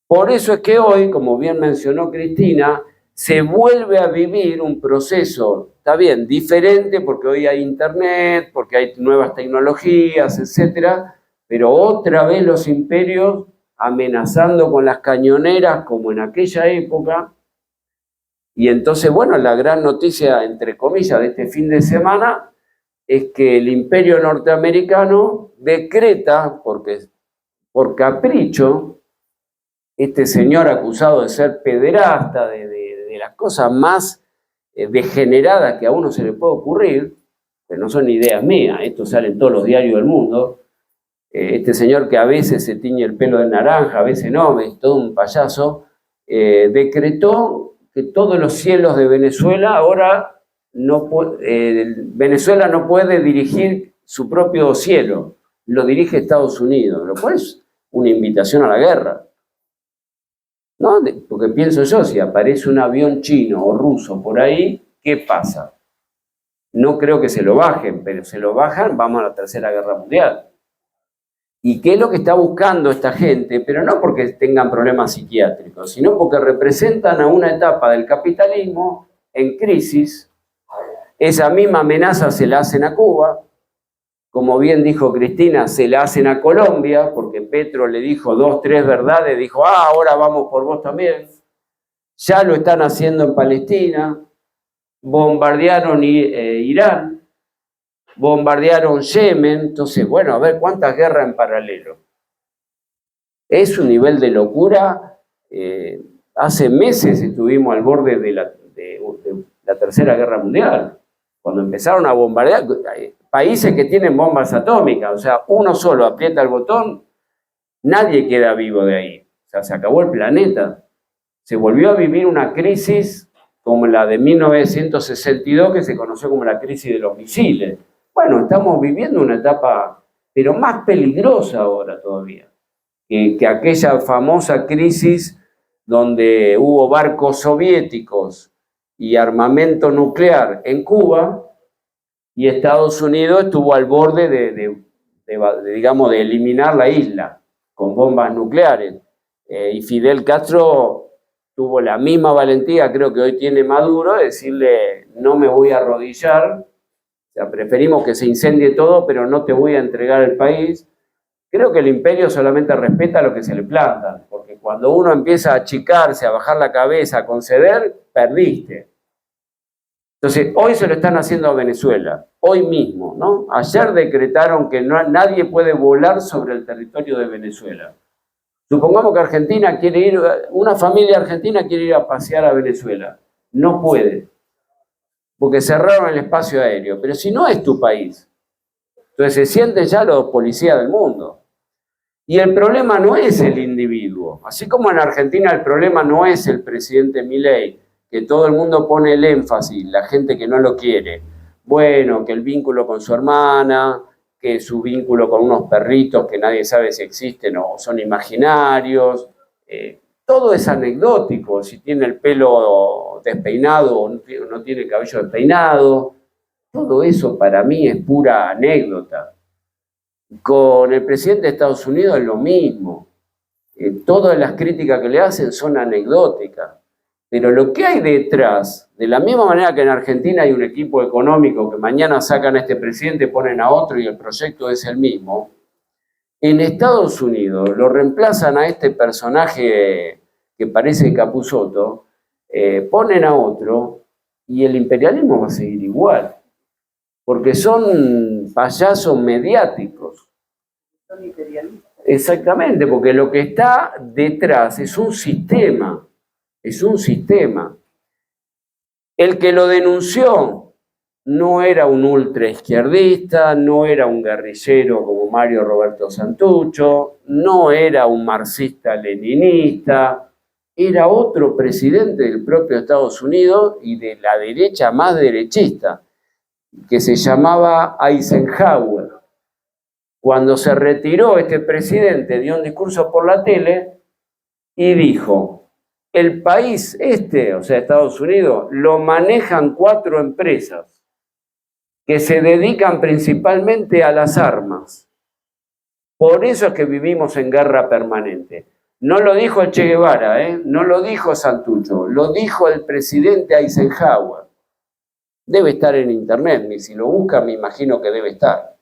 Por eso es que hoy, como bien mencionó Cristina, se vuelve a vivir un proceso, está bien, diferente, porque hoy hay internet, porque hay nuevas tecnologías, etcétera, pero otra vez los imperios amenazando con las cañoneras como en aquella época. Y entonces, bueno, la gran noticia, entre comillas, de este fin de semana es que el imperio norteamericano decreta, porque por capricho, este señor acusado de ser pederasta, de las cosas más degeneradas que a uno se le puede ocurrir, que no son ideas mías, esto sale en todos los diarios del mundo, este señor que a veces se tiñe el pelo de naranja, a veces no, es todo un payaso, decretó que todos los cielos de Venezuela ahora Venezuela no puede dirigir su propio cielo, lo dirige Estados Unidos, lo cual es una invitación a la guerra. ¿No? Porque pienso yo, si aparece un avión chino o ruso por ahí, ¿qué pasa? No creo que se lo bajen, pero se lo bajan, vamos a la Tercera Guerra Mundial. ¿Y qué es lo que está buscando esta gente? Pero no porque tengan problemas psiquiátricos, sino porque representan a una etapa del capitalismo en crisis. Esa misma amenaza se la hacen a Cuba, como bien dijo Cristina, se la hacen a Colombia, porque Petro le dijo 2, 3 verdades, dijo, ahora vamos por vos también. Ya lo están haciendo en Palestina, bombardearon Irán, bombardearon Yemen. Entonces, bueno, a ver cuántas guerras en paralelo. Es un nivel de locura. Hace meses estuvimos al borde de la Tercera Guerra Mundial, cuando empezaron a bombardear países que tienen bombas atómicas. O sea, uno solo aprieta el botón, nadie queda vivo de ahí. O sea, se acabó el planeta. Se volvió a vivir una crisis como la de 1962, que se conoció como la crisis de los misiles. Bueno, estamos viviendo una etapa, pero más peligrosa ahora todavía. que aquella famosa crisis donde hubo barcos soviéticos y armamento nuclear en Cuba, y Estados Unidos estuvo al borde digamos, de eliminar la isla con bombas nucleares. Y Fidel Castro tuvo la misma valentía, creo que hoy tiene Maduro, de decirle: no me voy a arrodillar, o sea, preferimos que se incendie todo, pero no te voy a entregar el país. Creo que el imperio solamente respeta lo que se le planta, porque cuando uno empieza a achicarse, a bajar la cabeza, a conceder, perdiste. Entonces, hoy se lo están haciendo a Venezuela, hoy mismo, ¿no? Ayer decretaron que nadie puede volar sobre el territorio de Venezuela. Supongamos que Argentina quiere ir, una familia argentina quiere ir a pasear a Venezuela. No puede, porque cerraron el espacio aéreo. Pero si no es tu país, entonces se sienten ya los policías del mundo. Y el problema no es el individuo. Así como en Argentina el problema no es el presidente Milei, que todo el mundo pone el énfasis, la gente que no lo quiere. Bueno, que el vínculo con su hermana, que su vínculo con unos perritos que nadie sabe si existen o son imaginarios. Todo es anecdótico, si tiene el pelo despeinado o no tiene el cabello despeinado. Todo eso para mí es pura anécdota. Con el presidente de Estados Unidos es lo mismo. Todas las críticas que le hacen son anecdóticas. Pero lo que hay detrás, de la misma manera que en Argentina hay un equipo económico que mañana sacan a este presidente, ponen a otro y el proyecto es el mismo, en Estados Unidos lo reemplazan a este personaje que parece Capusotto, ponen a otro y el imperialismo va a seguir igual, porque son payasos mediáticos. Son imperialistas. Exactamente, porque lo que está detrás es un sistema. Es un sistema. El que lo denunció no era un ultraizquierdista, no era un guerrillero como Mario Roberto Santucho, no era un marxista-leninista, era otro presidente del propio Estados Unidos y de la derecha más derechista, que se llamaba Eisenhower. Cuando se retiró este presidente, dio un discurso por la tele y dijo: el país o sea, Estados Unidos, lo manejan 4 empresas que se dedican principalmente a las armas. Por eso es que vivimos en guerra permanente. No lo dijo el Che Guevara, no lo dijo Santucho, lo dijo el presidente Eisenhower. Debe estar en internet, si lo busca me imagino que debe estar.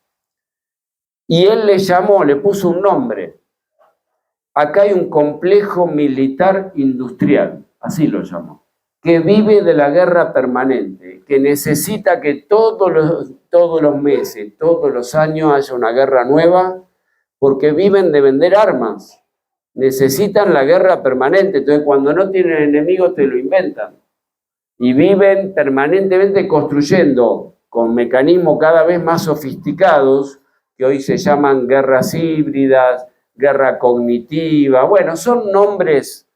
Y él le puso un nombre. Acá hay un complejo militar industrial, así lo llamó, que vive de la guerra permanente, que necesita que todos los meses, todos los años haya una guerra nueva, porque viven de vender armas. Necesitan la guerra permanente, entonces cuando no tienen enemigos te lo inventan. Y viven permanentemente construyendo con mecanismos cada vez más sofisticados, que hoy se llaman guerras híbridas, guerra cognitiva. Bueno, son nombres,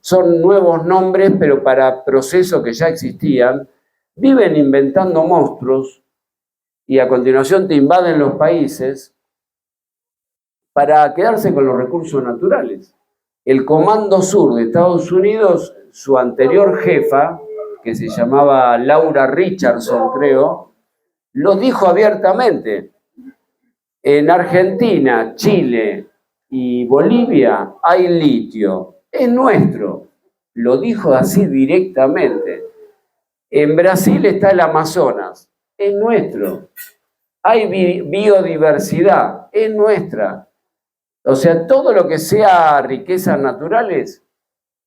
son nuevos nombres, pero para procesos que ya existían. Viven inventando monstruos y a continuación te invaden los países para quedarse con los recursos naturales. El Comando Sur de Estados Unidos, su anterior jefa, que se llamaba Laura Richardson, creo, lo dijo abiertamente. En Argentina, Chile y Bolivia hay litio. Es nuestro. Lo dijo así directamente. En Brasil está el Amazonas. Es nuestro. Hay biodiversidad. Es nuestra. O sea, todo lo que sea riquezas naturales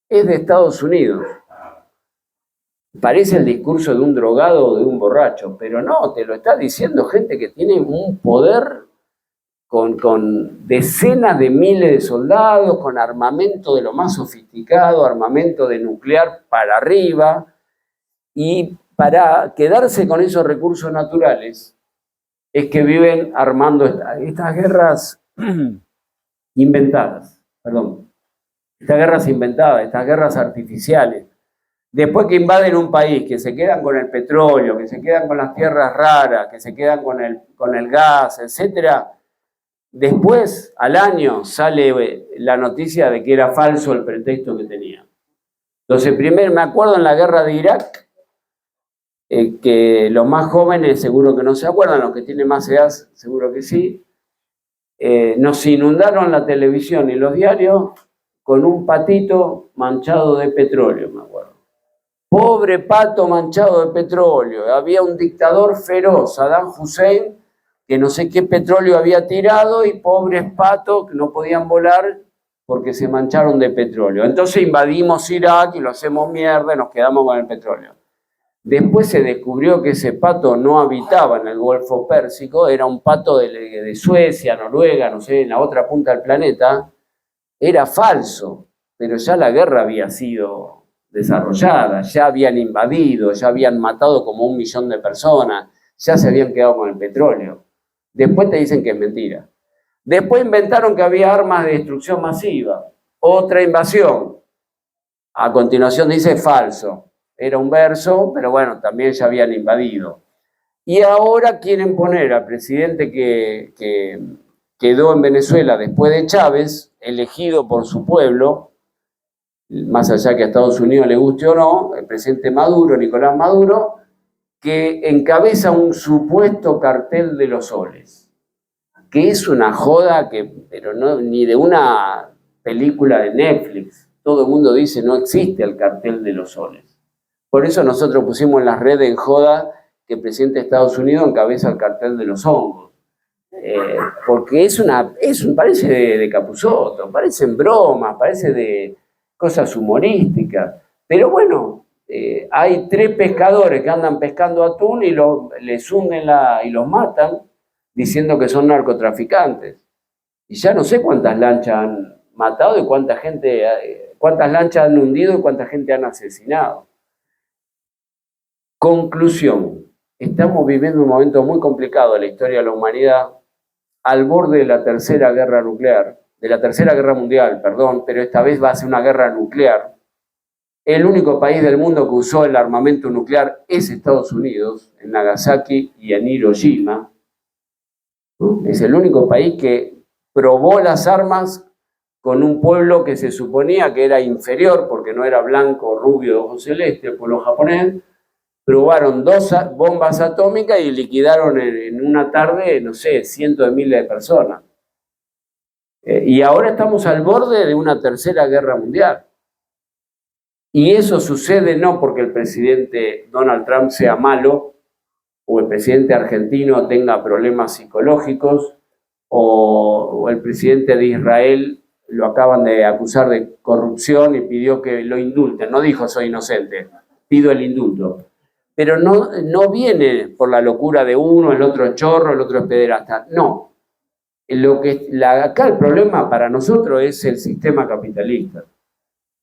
es de Estados Unidos. Parece el discurso de un drogado o de un borracho, pero no, te lo está diciendo gente que tiene un poder con decenas de miles de soldados, con armamento de lo más sofisticado, armamento de nuclear para arriba, y para quedarse con esos recursos naturales es que viven armando estas guerras inventadas, estas guerras artificiales. Después que invaden un país, que se quedan con el petróleo, que se quedan con las tierras raras, que se quedan con el gas, etcétera, Después, al año, sale la noticia de que era falso el pretexto que tenía. Entonces, primero me acuerdo en la guerra de Irak, que los más jóvenes seguro que no se acuerdan, los que tienen más edad seguro que sí, nos inundaron la televisión y los diarios con un patito manchado de petróleo, me acuerdo. Pobre pato manchado de petróleo. Había un dictador feroz, Saddam Hussein, que no sé qué petróleo había tirado y pobres patos que no podían volar porque se mancharon de petróleo. Entonces invadimos Irak y lo hacemos mierda y nos quedamos con el petróleo. Después se descubrió que ese pato no habitaba en el Golfo Pérsico, era un pato de Suecia, Noruega, no sé, en la otra punta del planeta. Era falso, pero ya la guerra había sido desarrollada, ya habían invadido, ya habían matado como 1 millón de personas, ya se habían quedado con el petróleo. Después te dicen que es mentira. Después inventaron que había armas de destrucción masiva, otra invasión. A continuación dice falso. Era un verso, pero bueno, también ya habían invadido. Y ahora quieren poner al presidente que quedó en Venezuela después de Chávez, elegido por su pueblo, más allá que a Estados Unidos le guste o no, el presidente Maduro, Nicolás Maduro, que encabeza un supuesto cartel de los soles, que es una joda pero no, ni de una película de Netflix. Todo el mundo dice no existe el cartel de los soles. Por eso nosotros pusimos en las redes en joda que el presidente de Estados Unidos encabeza el cartel de los hongos. Porque parece de Capusotto, parecen bromas, parece de cosas humorísticas. Pero bueno, hay 3 pescadores que andan pescando atún y les hunden y los matan diciendo que son narcotraficantes. Y ya no sé cuántas lanchas han matado y cuántas lanchas han hundido y cuánta gente han asesinado. Conclusión, estamos viviendo un momento muy complicado en la historia de la humanidad, al borde de la tercera guerra nuclear, de la tercera guerra mundial, perdón, pero esta vez va a ser una guerra nuclear. El único país del mundo que usó el armamento nuclear es Estados Unidos, en Nagasaki y en Hiroshima. Es el único país que probó las armas con un pueblo que se suponía que era inferior, porque no era blanco, rubio, de ojos celestes, el pueblo japonés. Probaron 2 bombas atómicas y liquidaron en una tarde, no sé, cientos de miles de personas. Y ahora estamos al borde de una tercera guerra mundial. Y eso sucede no porque el presidente Donald Trump sea malo, o el presidente argentino tenga problemas psicológicos, o el presidente de Israel lo acaban de acusar de corrupción y pidió que lo indulten. No dijo soy inocente, pido el indulto. Pero no viene por la locura de uno, el otro es chorro, el otro es pederasta. No. Acá el problema para nosotros es el sistema capitalista.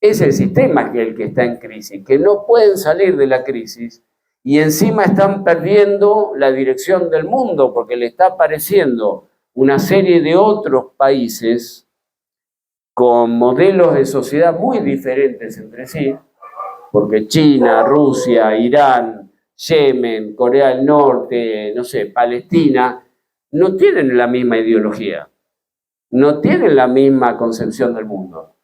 Es el sistema el que está en crisis, que no pueden salir de la crisis y encima están perdiendo la dirección del mundo porque le está apareciendo una serie de otros países con modelos de sociedad muy diferentes entre sí, porque China, Rusia, Irán, Yemen, Corea del Norte, no sé, Palestina, no tienen la misma ideología, no tienen la misma concepción del mundo.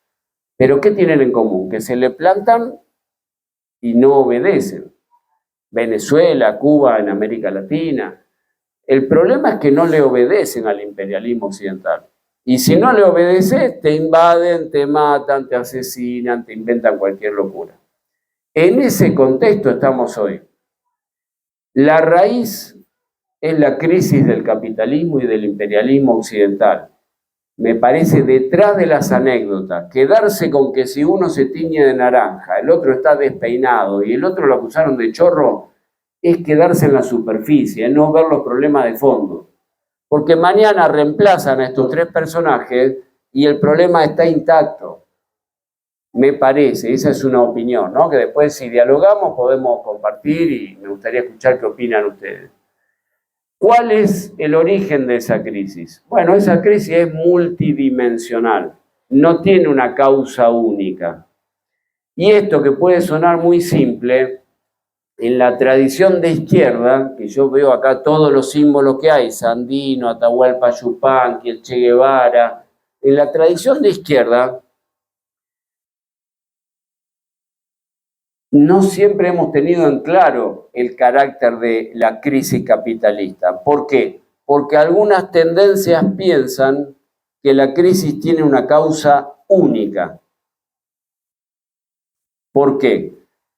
Pero ¿qué tienen en común? Que se le plantan y no obedecen. Venezuela, Cuba, en América Latina. El problema es que no le obedecen al imperialismo occidental. Y si no le obedeces, te invaden, te matan, te asesinan, te inventan cualquier locura. En ese contexto estamos hoy. La raíz es la crisis del capitalismo y del imperialismo occidental. Me parece, detrás de las anécdotas, quedarse con que si uno se tiñe de naranja, el otro está despeinado y el otro lo acusaron de chorro, es quedarse en la superficie, es no ver los problemas de fondo. Porque mañana reemplazan a estos 3 personajes y el problema está intacto. Me parece, esa es una opinión, ¿no? Que después si dialogamos podemos compartir y me gustaría escuchar qué opinan ustedes. ¿Cuál es el origen de esa crisis? Bueno, esa crisis es multidimensional, no tiene una causa única. Y esto que puede sonar muy simple, en la tradición de izquierda, que yo veo acá todos los símbolos que hay, Sandino, Atahualpa Yupanqui, el Che Guevara, en la tradición de izquierda, no siempre hemos tenido en claro el carácter de la crisis capitalista. ¿Por qué? Porque algunas tendencias piensan que la crisis tiene una causa única. ¿Por qué?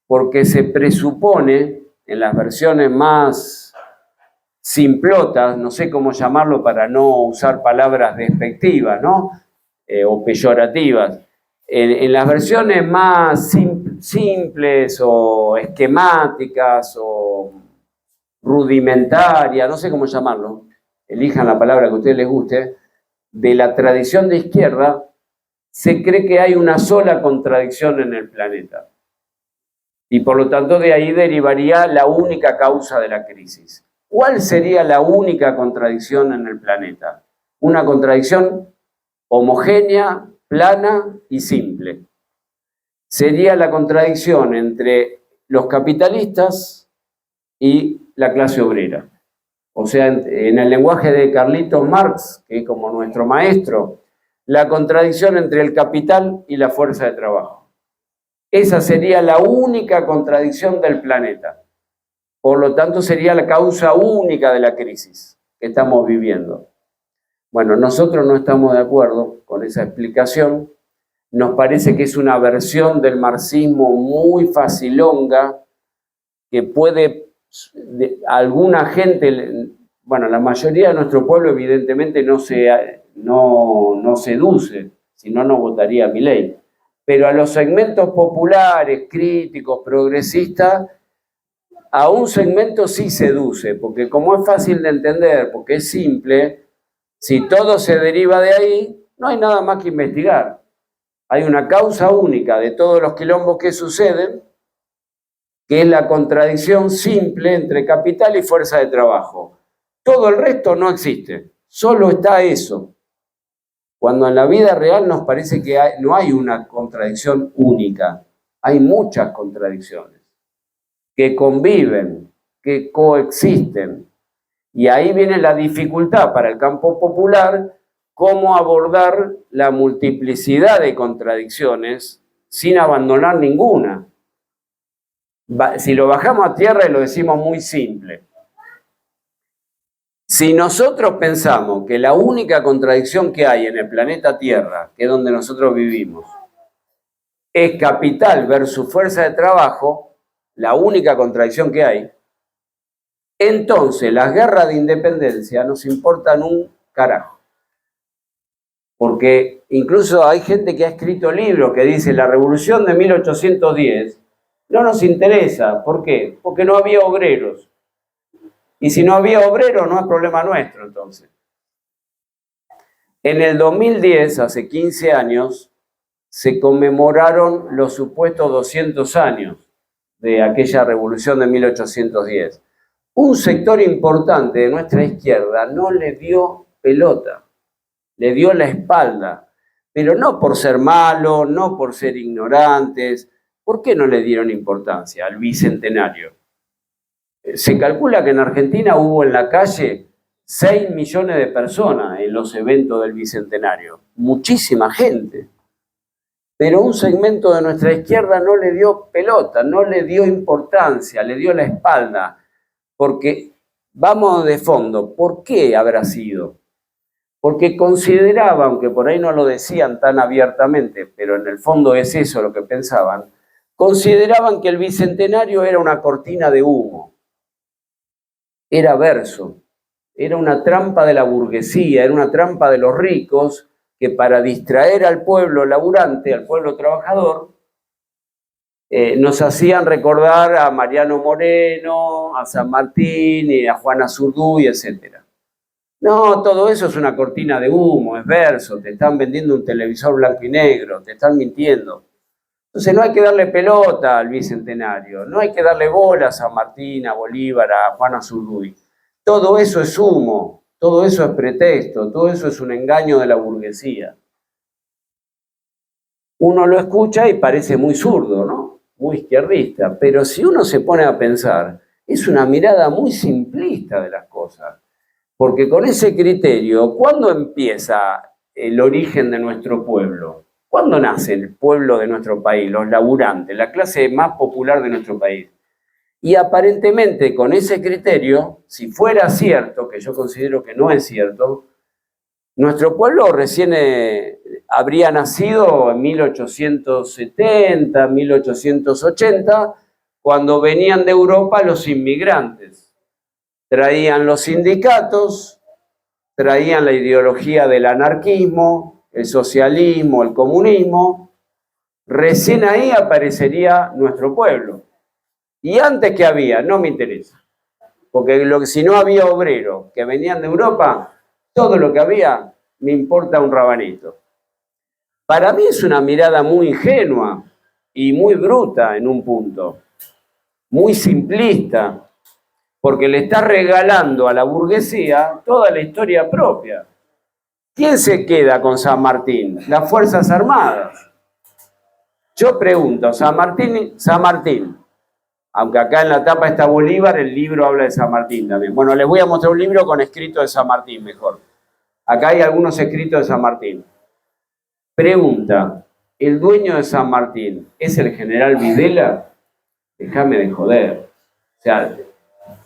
Porque se presupone, en las versiones más simplotas, no sé cómo llamarlo para no usar palabras despectivas, ¿no? O peyorativas, en las versiones más simples o esquemáticas o rudimentarias, no sé cómo llamarlo, elijan la palabra que a ustedes les guste, de la tradición de izquierda, se cree que hay una sola contradicción en el planeta. Y por lo tanto de ahí derivaría la única causa de la crisis. ¿Cuál sería la única contradicción en el planeta? Una contradicción homogénea, plana y simple. Sería la contradicción entre los capitalistas y la clase obrera. O sea, en el lenguaje de Carlitos Marx, que es como nuestro maestro, la contradicción entre el capital y la fuerza de trabajo. Esa sería la única contradicción del planeta. Por lo tanto, sería la causa única de la crisis que estamos viviendo. Bueno, nosotros no estamos de acuerdo con esa explicación. Nos parece que es una versión del marxismo muy facilonga que puede, alguna gente, bueno, la mayoría de nuestro pueblo evidentemente no seduce, si no, no votaría a Milei. Pero a los segmentos populares, críticos, progresistas, a un segmento sí seduce, porque como es fácil de entender, porque es simple, si todo se deriva de ahí, no hay nada más que investigar. Hay una causa única de todos los quilombos que suceden, que es la contradicción simple entre capital y fuerza de trabajo. Todo el resto no existe, solo está eso. Cuando en la vida real nos parece que no hay una contradicción única, hay muchas contradicciones que conviven, que coexisten. Y ahí viene la dificultad para el campo popular, cómo abordar la multiplicidad de contradicciones sin abandonar ninguna. Si lo bajamos a tierra y lo decimos muy simple, si nosotros pensamos que la única contradicción que hay en el planeta Tierra, que es donde nosotros vivimos, es capital versus fuerza de trabajo, la única contradicción que hay, entonces las guerras de independencia nos importan un carajo. Porque incluso hay gente que ha escrito libros que dice la revolución de 1810 no nos interesa. ¿Por qué? Porque no había obreros. Y si no había obreros, no es problema nuestro, entonces. En el 2010, hace 15 años, se conmemoraron los supuestos 200 años de aquella revolución de 1810. Un sector importante de nuestra izquierda no le dio pelota, le dio la espalda, pero no por ser malo, no por ser ignorantes. ¿Por qué no le dieron importancia al bicentenario? Se calcula que en Argentina hubo en la calle 6 millones de personas en los eventos del bicentenario. Muchísima gente. Pero un segmento de nuestra izquierda no le dio pelota, no le dio importancia, le dio la espalda. Porque, vamos de fondo, ¿por qué habrá sido? Porque consideraba, aunque por ahí no lo decían tan abiertamente, pero en el fondo es eso lo que pensaban, consideraban que el bicentenario era una cortina de humo. Era verso, era una trampa de la burguesía, era una trampa de los ricos que para distraer al pueblo laburante, al pueblo trabajador, nos hacían recordar a Mariano Moreno, a San Martín y a Juana Zurduy, etc. No, todo eso es una cortina de humo, es verso, te están vendiendo un televisor blanco y negro, te están mintiendo. Entonces no hay que darle pelota al bicentenario, no hay que darle bolas a Martín, a Bolívar, a Juana Zurduy. Todo eso es humo, todo eso es pretexto, todo eso es un engaño de la burguesía. Uno lo escucha y parece muy zurdo, ¿no? muy izquierdista, pero si uno se pone a pensar, es una mirada muy simplista de las cosas. Porque con ese criterio, ¿cuándo empieza el origen de nuestro pueblo? ¿Cuándo nace el pueblo de nuestro país, los laburantes, la clase más popular de nuestro país? Y aparentemente con ese criterio, si fuera cierto, que yo considero que no es cierto, nuestro pueblo recién habría nacido en 1870, 1880, cuando venían de Europa los inmigrantes. Traían los sindicatos, traían la ideología del anarquismo, el socialismo, el comunismo. Recién ahí aparecería nuestro pueblo. Y antes que había, no me interesa. Porque si no había obreros que venían de Europa, todo lo que había me importa un rabanito. Para mí es una mirada muy ingenua y muy bruta en un punto, muy simplista, porque le está regalando a la burguesía toda la historia propia. ¿Quién se queda con San Martín? Las Fuerzas Armadas. Yo pregunto, San Martín, aunque acá en la tapa está Bolívar, el libro habla de San Martín también. Bueno, les voy a mostrar un libro con escrito de San Martín mejor. Acá hay algunos escritos de San Martín. Pregunta, ¿el dueño de San Martín es el general Videla? Déjame de joder. O sea,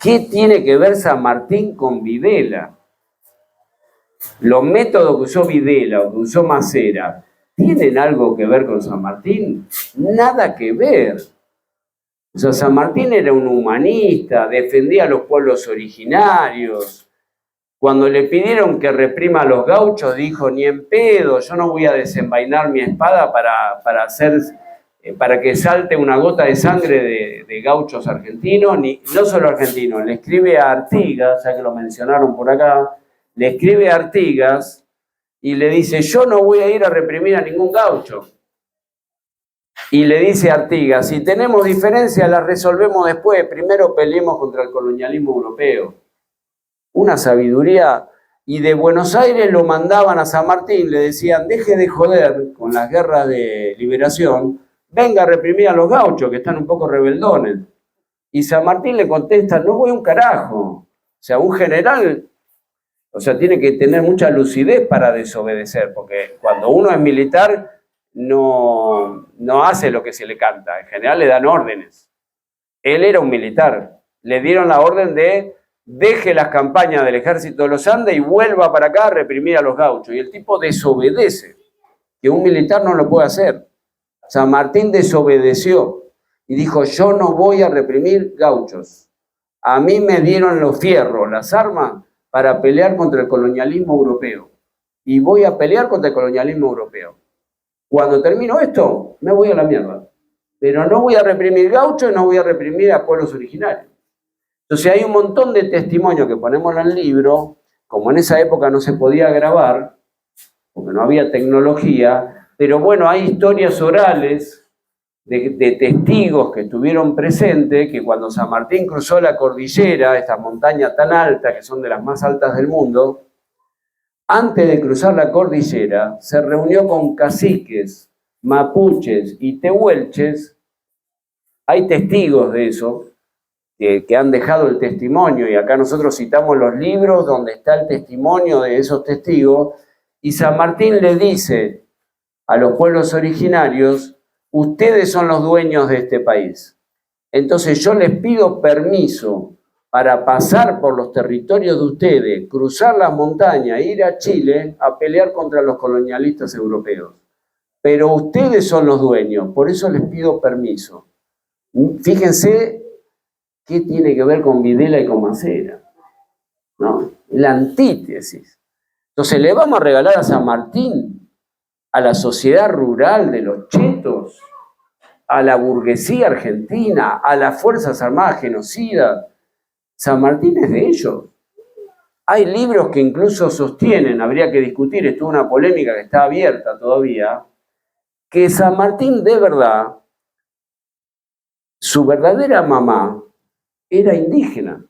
¿qué tiene que ver San Martín con Videla? Los métodos que usó Videla o que usó Macera, ¿tienen algo que ver con San Martín? Nada que ver. O sea, San Martín era un humanista, defendía a los pueblos originarios. Cuando le pidieron que reprima a los gauchos, dijo, ni en pedo, yo no voy a desenvainar mi espada para que salte una gota de sangre de gauchos argentinos, no solo argentinos. Le escribe a Artigas, ya que lo mencionaron por acá, le escribe a Artigas y le dice, yo no voy a ir a reprimir a ningún gaucho. Y le dice a Artigas, si tenemos diferencias las resolvemos después, primero peleemos contra el colonialismo europeo. Una sabiduría, y de Buenos Aires lo mandaban a San Martín, le decían, deje de joder con las guerras de liberación, venga a reprimir a los gauchos que están un poco rebeldones. Y San Martín le contesta, no voy un carajo. O sea, un general, o sea, tiene que tener mucha lucidez para desobedecer, porque cuando uno es militar no hace lo que se le canta, en general le dan órdenes. Él era un militar, le dieron la orden de deje las campañas del ejército de los Andes y vuelva para acá a reprimir a los gauchos. Y el tipo desobedece, que un militar no lo puede hacer. San Martín desobedeció y dijo, yo no voy a reprimir gauchos. A mí me dieron los fierros, las armas, para pelear contra el colonialismo europeo. Y voy a pelear contra el colonialismo europeo. Cuando termino esto, me voy a la mierda. Pero no voy a reprimir gauchos y no voy a reprimir a pueblos originarios. Entonces hay un montón de testimonios que ponemos en el libro, como en esa época no se podía grabar, porque no había tecnología, pero bueno, hay historias orales de testigos que estuvieron presentes, que cuando San Martín cruzó la cordillera, estas montañas tan altas, que son de las más altas del mundo, antes de cruzar la cordillera, se reunió con caciques, mapuches y tehuelches. Hay testigos de eso, que han dejado el testimonio, y acá nosotros citamos los libros donde está el testimonio de esos testigos, y San Martín le dice a los pueblos originarios, ustedes son los dueños de este país. Entonces yo les pido permiso para pasar por los territorios de ustedes, cruzar las montañas, ir a Chile a pelear contra los colonialistas europeos. Pero ustedes son los dueños, por eso les pido permiso. Fíjense qué tiene que ver con Videla y con Macera, ¿no? La antítesis. Entonces le vamos a regalar a San Martín, a la sociedad rural de los chetos, a la burguesía argentina, a las Fuerzas Armadas genocidas. San Martín es de ellos. Hay libros que incluso sostienen, habría que discutir, esto es una polémica que está abierta todavía, que San Martín de verdad, su verdadera mamá era indígena.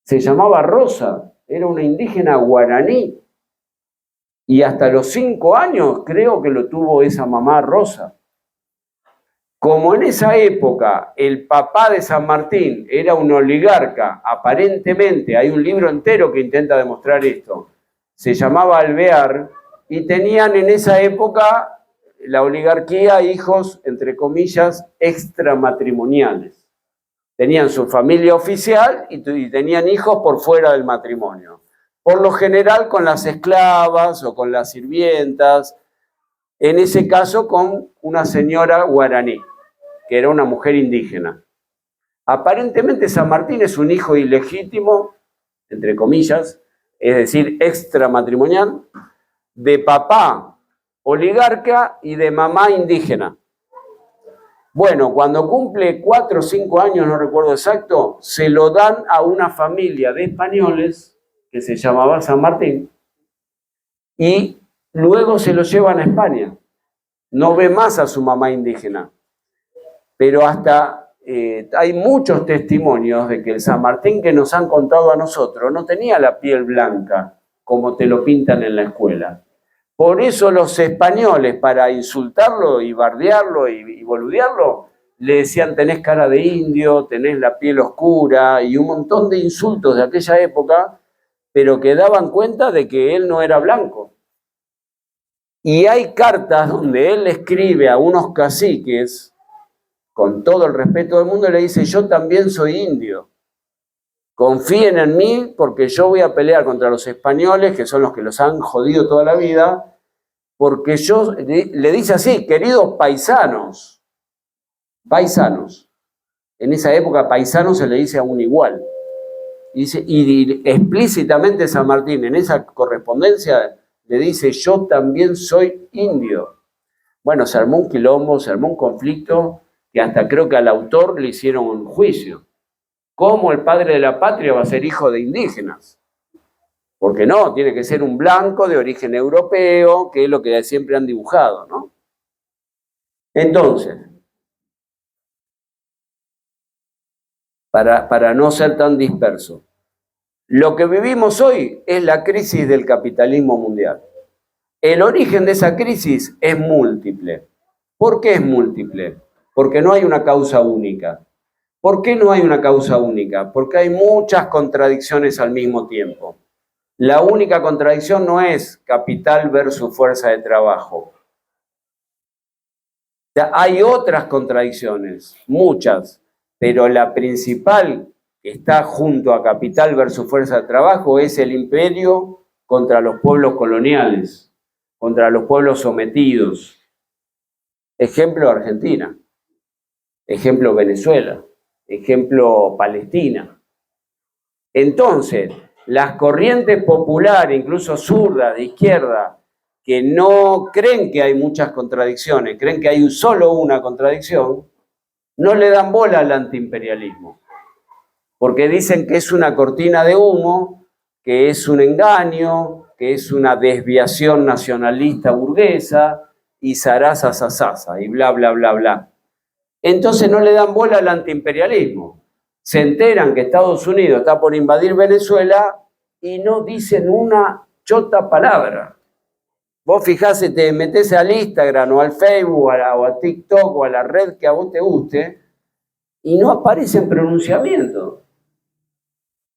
Se llamaba Rosa, era una indígena guaraní. Y hasta los 5 años creo que lo tuvo esa mamá Rosa. Como en esa época el papá de San Martín era un oligarca, aparentemente, hay un libro entero que intenta demostrar esto, se llamaba Alvear, y tenían en esa época la oligarquía hijos, entre comillas, extramatrimoniales. Tenían su familia oficial y tenían hijos por fuera del matrimonio. Por lo general con las esclavas o con las sirvientas, en ese caso con una señora guaraní, que era una mujer indígena. Aparentemente San Martín es un hijo ilegítimo, entre comillas, es decir, extramatrimonial, de papá oligarca y de mamá indígena. Bueno, cuando cumple 4 o 5 años, no recuerdo exacto, se lo dan a una familia de españoles que se llamaba San Martín y luego se lo llevan a España. No ve más a su mamá indígena. Pero hasta hay muchos testimonios de que el San Martín que nos han contado a nosotros no tenía la piel blanca como te lo pintan en la escuela. Por eso los españoles, para insultarlo y bardearlo y boludearlo, le decían tenés cara de indio, tenés la piel oscura y un montón de insultos de aquella época, pero que daban cuenta de que él no era blanco. Y hay cartas donde él escribe a unos caciques, con todo el respeto del mundo, le dice, yo también soy indio. Confíen en mí porque yo voy a pelear contra los españoles, que son los que los han jodido toda la vida, porque yo, le dice así, queridos paisanos, paisanos. En esa época paisano se le dice a un igual. Y explícitamente San Martín en esa correspondencia le dice, yo también soy indio. Bueno, se armó un quilombo, se armó un conflicto, que hasta creo que al autor le hicieron un juicio. ¿Cómo el padre de la patria va a ser hijo de indígenas? Porque no, tiene que ser un blanco de origen europeo, que es lo que siempre han dibujado, ¿no? Entonces, para no ser tan disperso, lo que vivimos hoy es la crisis del capitalismo mundial. El origen de esa crisis es múltiple. ¿Por qué es múltiple? Porque no hay una causa única. ¿Por qué no hay una causa única? Porque hay muchas contradicciones al mismo tiempo. La única contradicción no es capital versus fuerza de trabajo. Hay otras contradicciones, muchas, pero la principal que está junto a capital versus fuerza de trabajo es el imperio contra los pueblos coloniales, contra los pueblos sometidos. Ejemplo Argentina, ejemplo Venezuela, ejemplo Palestina. Entonces, las corrientes populares, incluso zurdas, de izquierda, que no creen que hay muchas contradicciones, creen que hay solo una contradicción, no le dan bola al antiimperialismo, porque dicen que es una cortina de humo, que es un engaño, que es una desviación nacionalista burguesa, y zaraza, sasasa, y bla, bla, bla, bla. Entonces no le dan bola al antiimperialismo. Se enteran que Estados Unidos está por invadir Venezuela y no dicen una chota palabra. Vos fijás, te metés al Instagram o al Facebook o a TikTok o a la red que a vos te guste y no aparecen pronunciamientos.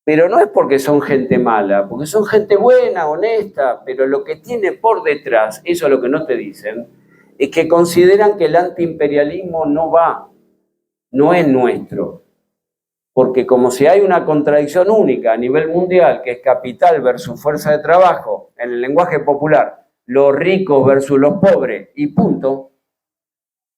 Pero no es porque son gente mala, porque son gente buena, honesta, pero lo que tiene por detrás, eso es lo que no te dicen, es que consideran que el antiimperialismo no va, no es nuestro. Porque como si hay una contradicción única a nivel mundial, que es capital versus fuerza de trabajo, en el lenguaje popular, los ricos versus los pobres, y punto,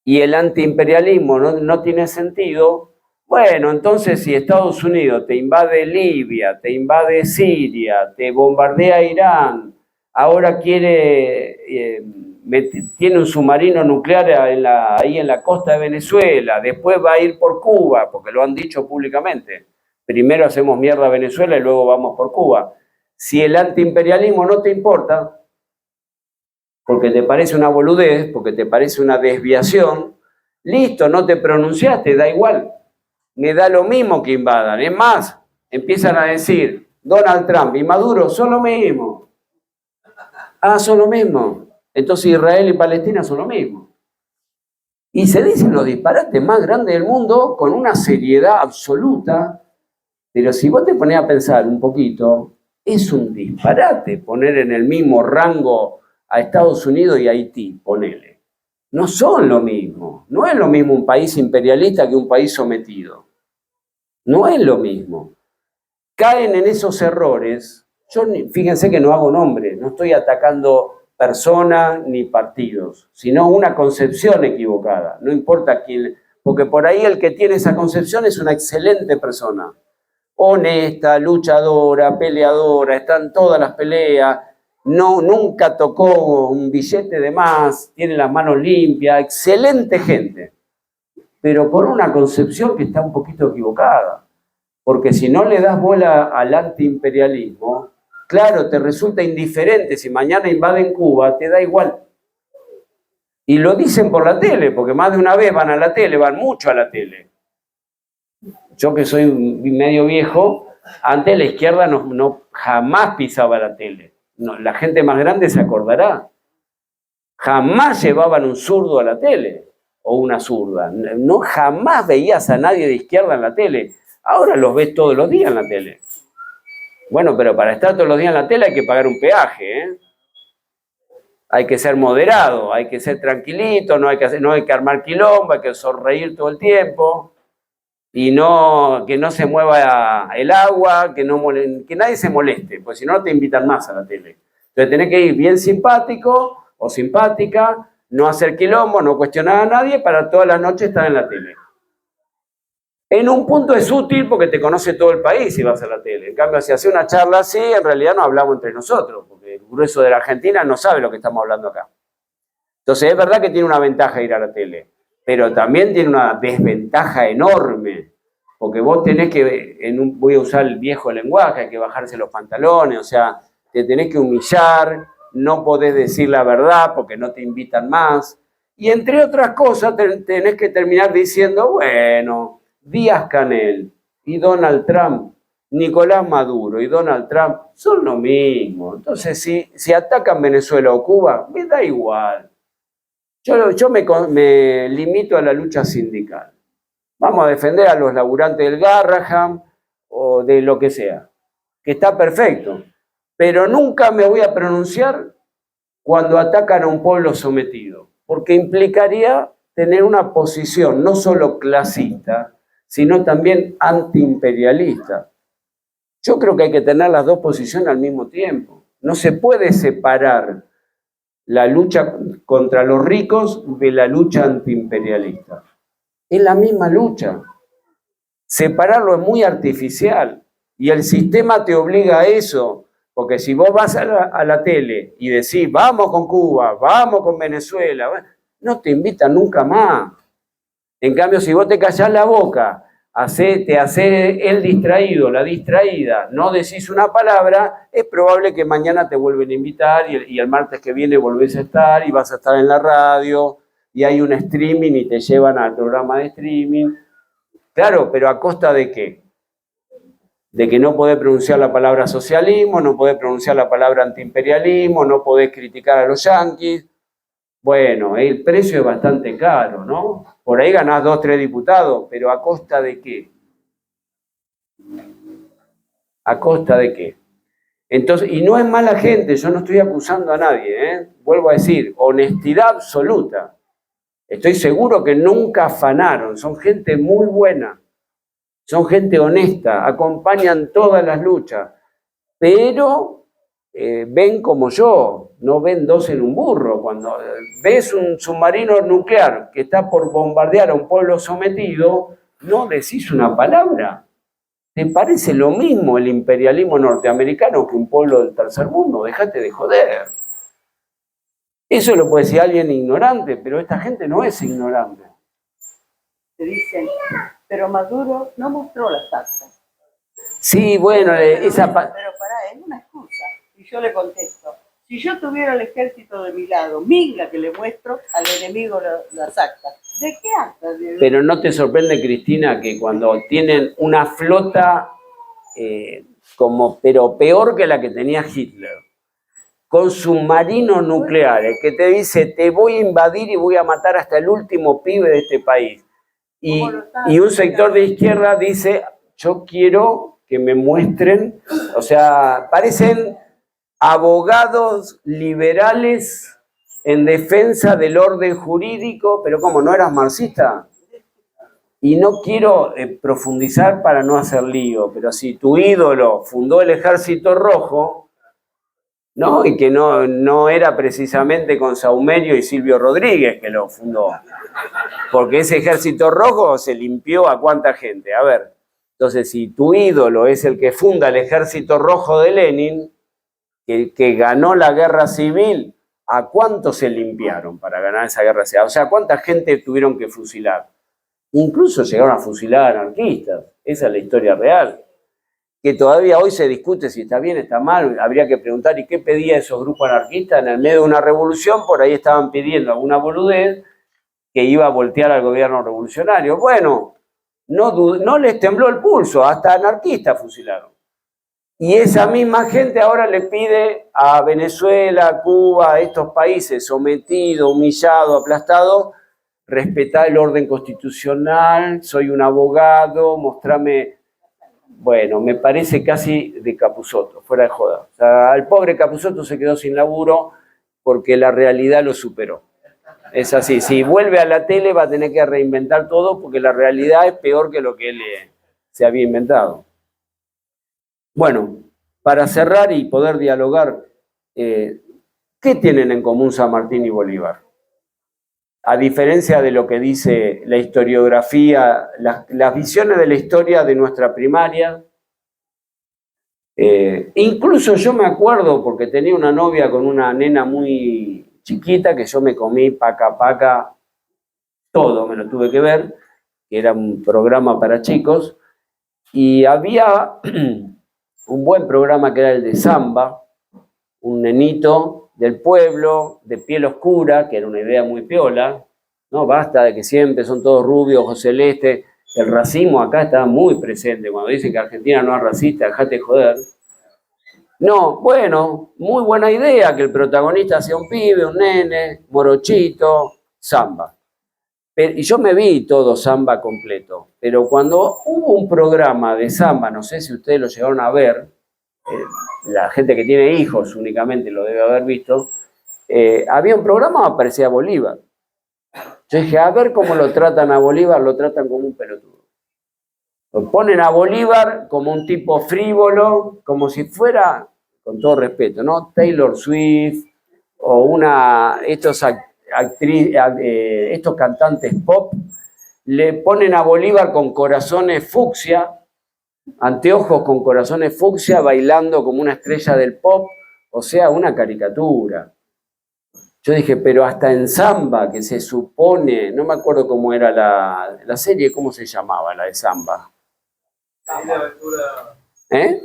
y el antiimperialismo no tiene sentido, bueno, entonces si Estados Unidos te invade Libia, te invade Siria, te bombardea Irán, ahora tiene un submarino nuclear ahí en la costa de Venezuela, después va a ir por Cuba, porque lo han dicho públicamente. Primero hacemos mierda a Venezuela y luego vamos por Cuba. Si el antiimperialismo no te importa, porque te parece una boludez, porque te parece una desviación, listo, no te pronunciaste, da igual. Me da lo mismo que invadan. Es más, empiezan a decir, Donald Trump y Maduro son lo mismo. Ah, son lo mismo. Entonces Israel y Palestina son lo mismo. Y se dicen los disparates más grandes del mundo con una seriedad absoluta, pero si vos te ponés a pensar un poquito, es un disparate poner en el mismo rango a Estados Unidos y Haití, ponele. No son lo mismo. No es lo mismo un país imperialista que un país sometido. No es lo mismo. Caen en esos errores. Yo, fíjense que no hago nombre, no estoy atacando personas ni partidos, sino una concepción equivocada. No importa quién, porque por ahí el que tiene esa concepción es una excelente persona. Honesta, luchadora, peleadora, está en todas las peleas, no, nunca tocó un billete de más, tiene las manos limpias, excelente gente, pero con una concepción que está un poquito equivocada, porque si no le das bola al antiimperialismo, claro, te resulta indiferente, si mañana invaden Cuba, te da igual. Y lo dicen por la tele, porque más de una vez van a la tele, van mucho a la tele. Yo que soy medio viejo, antes la izquierda jamás pisaba la tele. No, la gente más grande se acordará. Jamás llevaban un zurdo a la tele, o una zurda. No, jamás veías a nadie de izquierda en la tele. Ahora los ves todos los días en la tele. Bueno, pero para estar todos los días en la tele hay que pagar un peaje, ¿eh? Hay que ser moderado, hay que ser tranquilito, no hay que armar quilombo, hay que sonreír todo el tiempo. Y que no se mueva el agua, que nadie se moleste, porque si no, no te invitan más a la tele. Entonces tenés que ir bien simpático o simpática, no hacer quilombo, no cuestionar a nadie, para todas las noches estar en la tele. En un punto es útil porque te conoce todo el país si vas a la tele. En cambio, si hace una charla así, en realidad no hablamos entre nosotros, porque el grueso de la Argentina no sabe lo que estamos hablando acá. Entonces es verdad que tiene una ventaja ir a la tele, pero también tiene una desventaja enorme, porque vos tenés que, voy a usar el viejo lenguaje, hay que bajarse los pantalones, o sea, te tenés que humillar, no podés decir la verdad porque no te invitan más, y entre otras cosas tenés que terminar diciendo, bueno, Díaz-Canel y Donald Trump, Nicolás Maduro y Donald Trump son lo mismo. Entonces, si atacan Venezuela o Cuba, me da igual. Yo me limito a la lucha sindical. Vamos a defender a los laburantes del Garraham o de lo que sea, que está perfecto. Pero nunca me voy a pronunciar cuando atacan a un pueblo sometido, porque implicaría tener una posición no solo clasista, sino también antiimperialista. Yo creo que hay que tener las dos posiciones al mismo tiempo. No se puede separar la lucha contra los ricos de la lucha antiimperialista. Es la misma lucha. Separarlo es muy artificial y el sistema te obliga a eso, porque si vos vas a la tele y decís vamos con Cuba, vamos con Venezuela, no te invitan nunca más. En cambio, si vos te callás la boca, te hacés el distraído, la distraída, no decís una palabra, es probable que mañana te vuelven a invitar y el martes que viene volvés a estar y vas a estar en la radio y hay un streaming y te llevan al programa de streaming. Claro, pero ¿a costa de qué? De que no podés pronunciar la palabra socialismo, no podés pronunciar la palabra antiimperialismo, no podés criticar a los yanquis. Bueno, el precio es bastante caro, ¿no? Por ahí ganás 2, 3 diputados, pero ¿a costa de qué? ¿A costa de qué? Entonces, y no es mala gente, yo no estoy acusando a nadie, ¿eh? Vuelvo a decir, honestidad absoluta. Estoy seguro que nunca afanaron, son gente muy buena, son gente honesta, acompañan todas las luchas, pero ven como yo, no ven dos en un burro. Cuando ves un submarino nuclear que está por bombardear a un pueblo sometido, no decís una palabra. ¿Te parece lo mismo el imperialismo norteamericano que un pueblo del tercer mundo? Dejate de joder. Eso lo puede decir alguien ignorante, pero esta gente no es ignorante. Te dicen, pero Maduro no mostró las actas. Sí, bueno, esa... Pero pará, es una excusa. Y yo le contesto, si yo tuviera el ejército de mi lado, minga que le muestro al enemigo las actas. ¿De qué actas? Pero ¿no te sorprende, Cristina, que cuando tienen una flota pero peor que la que tenía Hitler, con submarinos nucleares, que te dice, te voy a invadir y voy a matar hasta el último pibe de este país. Y un sector de izquierda dice, yo quiero que me muestren, o sea, parecen abogados liberales en defensa del orden jurídico, pero ¿cómo? ¿No eras marxista? Y no quiero profundizar para no hacer lío, pero si tu ídolo fundó el Ejército Rojo, ¿no? Y que no era precisamente con Saumerio y Silvio Rodríguez que lo fundó, porque ese Ejército Rojo se limpió a cuánta gente. A ver, entonces si tu ídolo es el que funda el Ejército Rojo de Lenin, que ganó la guerra civil, ¿a cuántos se limpiaron para ganar esa guerra civil? O sea, ¿cuánta gente tuvieron que fusilar? Incluso llegaron a fusilar anarquistas. Esa es la historia real. Que todavía hoy se discute si está bien, está mal. Habría que preguntar, ¿y qué pedía esos grupos anarquistas? En el medio de una revolución, por ahí estaban pidiendo alguna boludez que iba a voltear al gobierno revolucionario. Bueno, no les tembló el pulso, hasta anarquistas fusilaron. Y esa misma gente ahora le pide a Venezuela, a Cuba, a estos países sometidos, humillados, aplastados, respetar el orden constitucional, soy un abogado, mostrame. Bueno, me parece casi de Capusotto, fuera de joda. O sea, el pobre Capusotto se quedó sin laburo porque la realidad lo superó. Es así, si vuelve a la tele va a tener que reinventar todo porque la realidad es peor que lo que él se había inventado. Bueno, para cerrar y poder dialogar, ¿qué tienen en común San Martín y Bolívar? A diferencia de lo que dice la historiografía, las visiones de la historia de nuestra primaria, incluso yo me acuerdo, porque tenía una novia con una nena muy chiquita, que yo me comí paca, todo me lo tuve que ver, que era un programa para chicos, y había un buen programa que era el de Samba, un nenito del pueblo, de piel oscura, que era una idea muy piola, no basta de que siempre son todos rubios, ojos celestes. El racismo acá está muy presente. Cuando dicen que Argentina no es racista, dejate de joder. No, bueno, muy buena idea que el protagonista sea un pibe, un nene, morochito, samba. Y yo me vi todo samba completo, pero cuando hubo un programa de samba, no sé si ustedes lo llegaron a ver, la gente que tiene hijos únicamente lo debe haber visto, había un programa que aparecía Bolívar. Yo dije, a ver cómo lo tratan a Bolívar, lo tratan como un pelotudo. Lo ponen a Bolívar como un tipo frívolo, como si fuera, con todo respeto, ¿no? Taylor Swift o estos cantantes pop, le ponen a Bolívar con corazones fucsia, anteojos con corazones fucsia, bailando como una estrella del pop, o sea, una caricatura. Yo dije, pero hasta en Samba, que se supone, no me acuerdo cómo era la serie, ¿cómo se llamaba la de Samba? ¿Eh?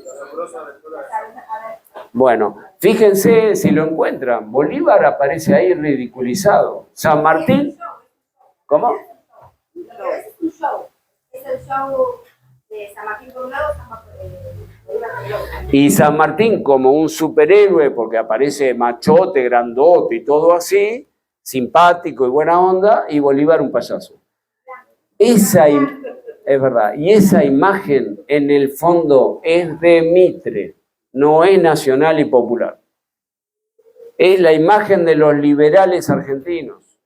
Bueno, fíjense si lo encuentran. Bolívar aparece ahí ridiculizado. San Martín, ¿cómo? Es un show. Es el show de San Martín por un lado, Bolívar por el otro. Y San Martín como un superhéroe, porque aparece machote, grandote y todo así, simpático y buena onda, y Bolívar un payaso. Es verdad, y esa imagen en el fondo es de Mitre, no es nacional y popular. Es la imagen de los liberales argentinos.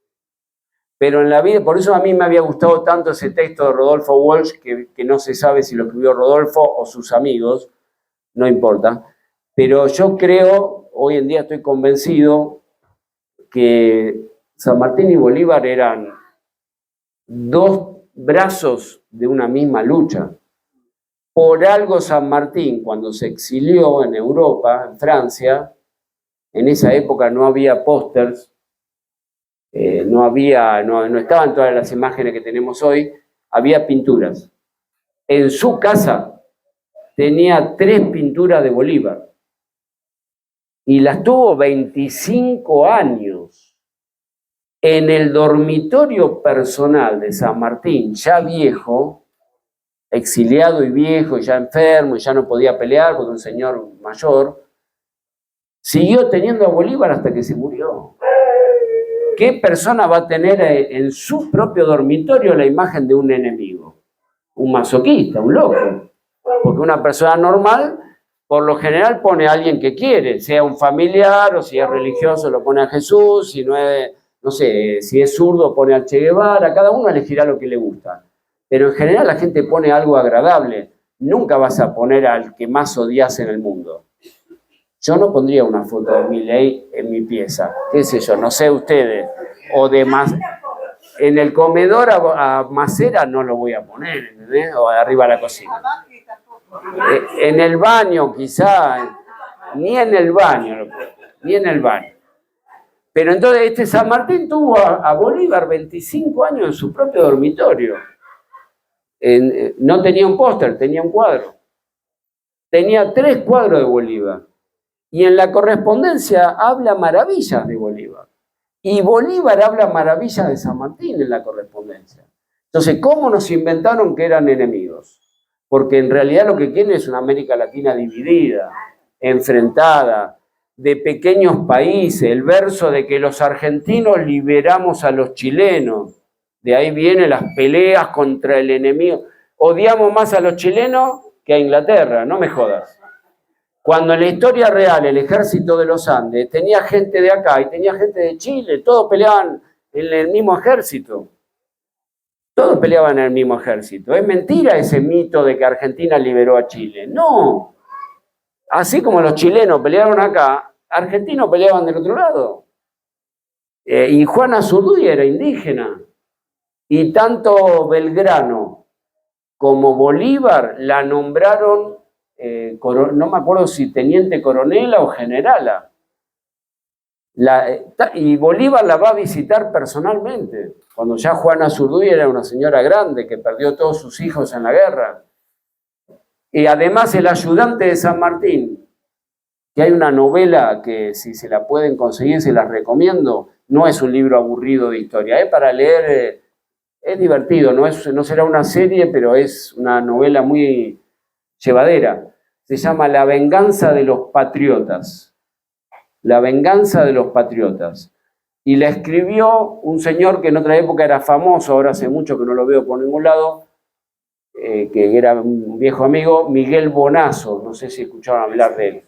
Pero en la vida, por eso a mí me había gustado tanto ese texto de Rodolfo Walsh, que no se sabe si lo escribió Rodolfo o sus amigos, no importa. Pero yo creo, hoy en día estoy convencido, que San Martín y Bolívar eran dos brazos de una misma lucha. Por algo San Martín, cuando se exilió en Europa, en Francia, en esa época no había pósters, no estaban todas las imágenes que tenemos hoy, había pinturas. En su casa tenía 3 pinturas de Bolívar y las tuvo 25 años. En el dormitorio personal de San Martín, ya viejo, exiliado y viejo, ya enfermo, y ya no podía pelear porque un señor mayor, Siguió teniendo a Bolívar hasta que se murió. ¿Qué persona va a tener en su propio dormitorio la imagen de un enemigo? Un masoquista, un loco. Porque una persona normal, por lo general, pone a alguien que quiere, sea un familiar o si es religioso lo pone a Jesús, si no es, no sé, si es zurdo pone al Che Guevara, cada uno elegirá lo que le gusta. Pero en general la gente pone algo agradable. Nunca vas a poner al que más odias en el mundo. Yo no pondría una foto de Milei en mi pieza, qué sé yo, no sé ustedes, o de más. En el comedor a Macera no lo voy a poner, ¿entendés? O arriba de la cocina. En el baño quizá, ni en el baño, ni en el baño. Pero entonces San Martín tuvo a Bolívar 25 años en su propio dormitorio. No tenía un póster, tenía un cuadro. Tenía 3 cuadros de Bolívar. Y en la correspondencia habla maravillas de Bolívar. Y Bolívar habla maravillas de San Martín en la correspondencia. Entonces, ¿cómo nos inventaron que eran enemigos? Porque en realidad lo que quieren es una América Latina dividida, enfrentada, de pequeños países. El verso de que los argentinos liberamos a los chilenos. De ahí vienen las peleas contra el enemigo. Odiamos más a los chilenos que a Inglaterra, no me jodas. Cuando en la historia real el ejército de los Andes tenía gente de acá y tenía gente de Chile, todos peleaban en el mismo ejército. Todos peleaban en el mismo ejército. Es mentira ese mito de que Argentina liberó a Chile. No. Así como los chilenos pelearon acá, argentinos peleaban del otro lado. Y Juana Zurduy era indígena. Y tanto Belgrano como Bolívar la nombraron, no me acuerdo si teniente coronela o generala. Y Bolívar la va a visitar personalmente, cuando ya Juana Zurduy era una señora grande que perdió todos sus hijos en la guerra. Y además el ayudante de San Martín, que hay una novela que si se la pueden conseguir se las recomiendo, no es un libro aburrido de historia, es para leer, es divertido, no será una serie, pero es una novela muy llevadera. Se llama La venganza de los patriotas. La venganza de los patriotas. Y la escribió un señor que en otra época era famoso, ahora hace mucho que no lo veo por ningún lado, que era un viejo amigo, Miguel Bonazo, no sé si escucharon hablar de él.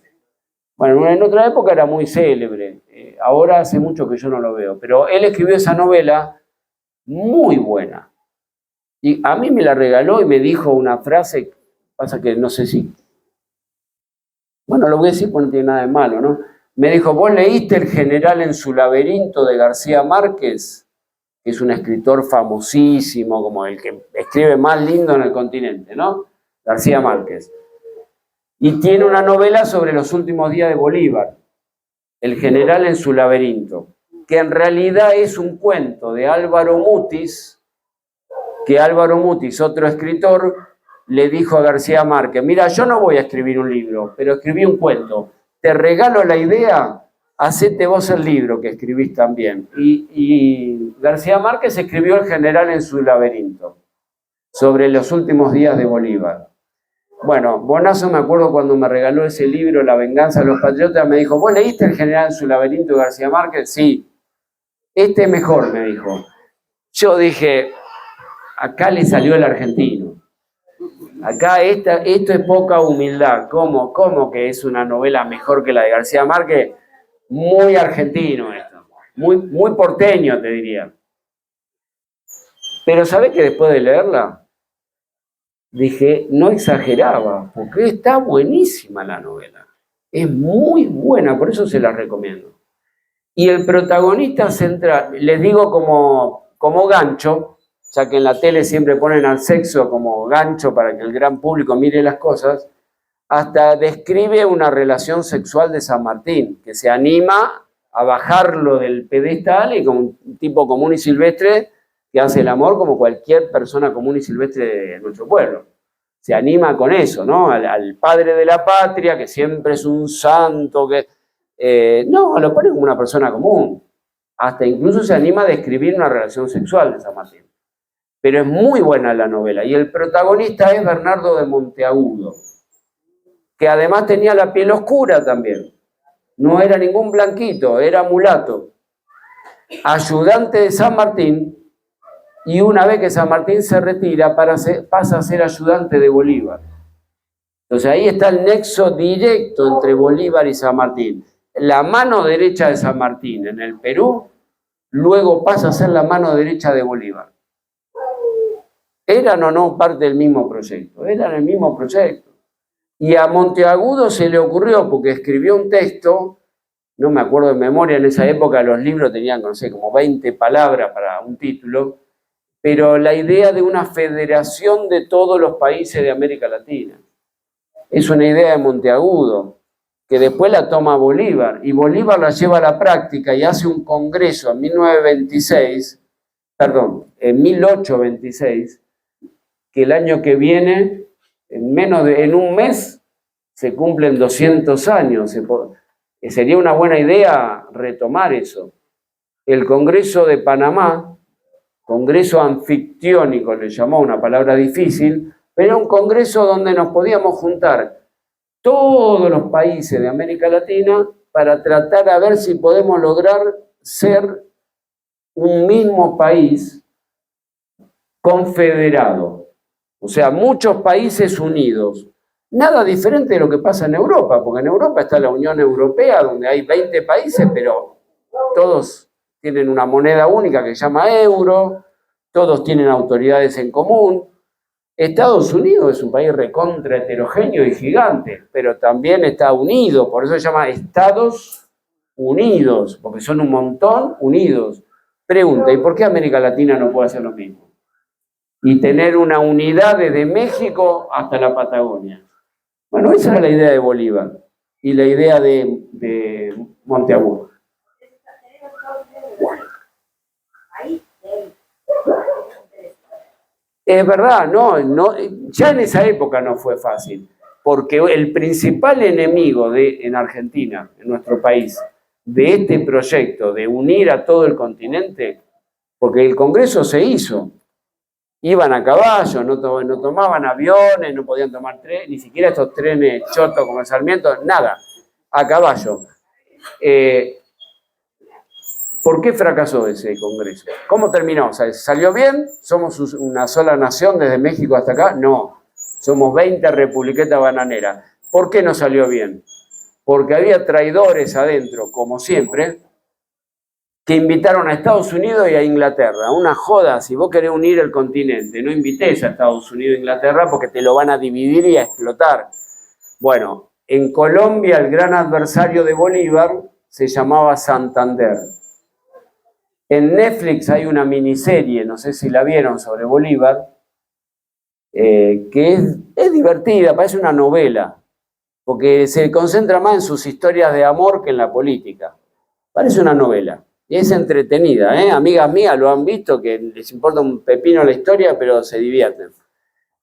Bueno, en otra época era muy célebre, ahora hace mucho que yo no lo veo, pero él escribió esa novela muy buena. Y a mí me la regaló y me dijo una frase, pasa que no sé si... Bueno, lo voy a decir porque no tiene nada de malo, ¿no? Me dijo, ¿vos leíste El general en su laberinto de García Márquez? Que es un escritor famosísimo, como el que escribe más lindo en el continente, ¿no? García Márquez. Y tiene una novela sobre los últimos días de Bolívar, El general en su laberinto, que en realidad es un cuento de Álvaro Mutis, que Álvaro Mutis, otro escritor, le dijo a García Márquez, mira, yo no voy a escribir un libro, pero escribí un cuento. Te regalo la idea, hacete vos el libro que escribís también. Y García Márquez escribió El general en su laberinto, sobre los últimos días de Bolívar. Bueno, Bonazo me acuerdo cuando me regaló ese libro, La venganza de los patriotas, me dijo, ¿vos leíste El general en su laberinto de García Márquez? Sí. Este es mejor, me dijo. Yo dije, acá le salió el argentino. Acá esto es poca humildad. ¿Cómo que es una novela mejor que la de García Márquez? Muy argentino esto. Muy porteño, te diría. Pero ¿sabés que después de leerla? Dije, no exageraba, porque está buenísima la novela. Es muy buena, por eso se la recomiendo. Y el protagonista central, les digo como gancho, ya que en la tele siempre ponen al sexo como gancho para que el gran público mire las cosas, hasta describe una relación sexual de San Martín, que se anima a bajarlo del pedestal y como un tipo común y silvestre que hace el amor como cualquier persona común y silvestre de nuestro pueblo. Se anima con eso, ¿no? Al padre de la patria, que siempre es un santo, no, lo pone como una persona común. Hasta incluso se anima a describir una relación sexual de San Martín. Pero es muy buena la novela. Y el protagonista es Bernardo de Monteagudo, que además tenía la piel oscura también. no era ningún blanquito, era mulato, ayudante de San Martín, y una vez que San Martín se retira, pasa a ser ayudante de Bolívar. Entonces ahí está el nexo directo entre Bolívar y San Martín. La mano derecha de San Martín en el Perú, luego pasa a ser la mano derecha de Bolívar. Eran o no parte del mismo proyecto, eran el mismo proyecto. Y a Monteagudo se le ocurrió, porque escribió un texto, no me acuerdo de memoria, en esa época los libros tenían, no sé, como 20 palabras para un título, pero la idea de una federación de todos los países de América Latina. Es una idea de Monteagudo, que después la toma Bolívar, y Bolívar la lleva a la práctica y hace un congreso en 1826, que el año que viene, en un mes, se cumplen 200 años. Sería una buena idea retomar eso. El Congreso de Panamá, Congreso anfictiónico, le llamó, una palabra difícil, pero era un congreso donde nos podíamos juntar todos los países de América Latina para tratar a ver si podemos lograr ser un mismo país confederado. O sea, muchos países unidos. Nada diferente de lo que pasa en Europa, porque en Europa está la Unión Europea, donde hay 20 países, pero todos tienen una moneda única que se llama euro, todos tienen autoridades en común. Estados Unidos es un país recontra heterogéneo y gigante, pero también está unido, por eso se llama Estados Unidos, porque son un montón unidos. Pregunta, ¿y por qué América Latina no puede hacer lo mismo? Y tener una unidad desde México hasta la Patagonia. Bueno, esa era la idea de Bolívar y la idea de Monteagudo. Es verdad, no, ya en esa época no fue fácil, porque el principal enemigo en Argentina, en nuestro país, de este proyecto de unir a todo el continente, porque el Congreso se hizo, iban a caballo, no tomaban aviones, no podían tomar trenes, ni siquiera estos trenes chotos como el Sarmiento, nada, a caballo. ¿Por qué fracasó ese Congreso? ¿Cómo terminó? O sea, ¿salió bien? ¿Somos una sola nación desde México hasta acá? No, somos 20 republiquetas bananeras. ¿Por qué no salió bien? Porque había traidores adentro, como siempre, que invitaron a Estados Unidos y a Inglaterra. Una joda, si vos querés unir el continente, no invités a Estados Unidos e Inglaterra porque te lo van a dividir y a explotar. Bueno, en Colombia el gran adversario de Bolívar se llamaba Santander. En Netflix hay una miniserie, no sé si la vieron, sobre Bolívar, que es divertida, parece una novela, porque se concentra más en sus historias de amor que en la política. Parece una novela. Y es entretenida, ¿eh? Amigas mías lo han visto, que les importa un pepino la historia, pero se divierten.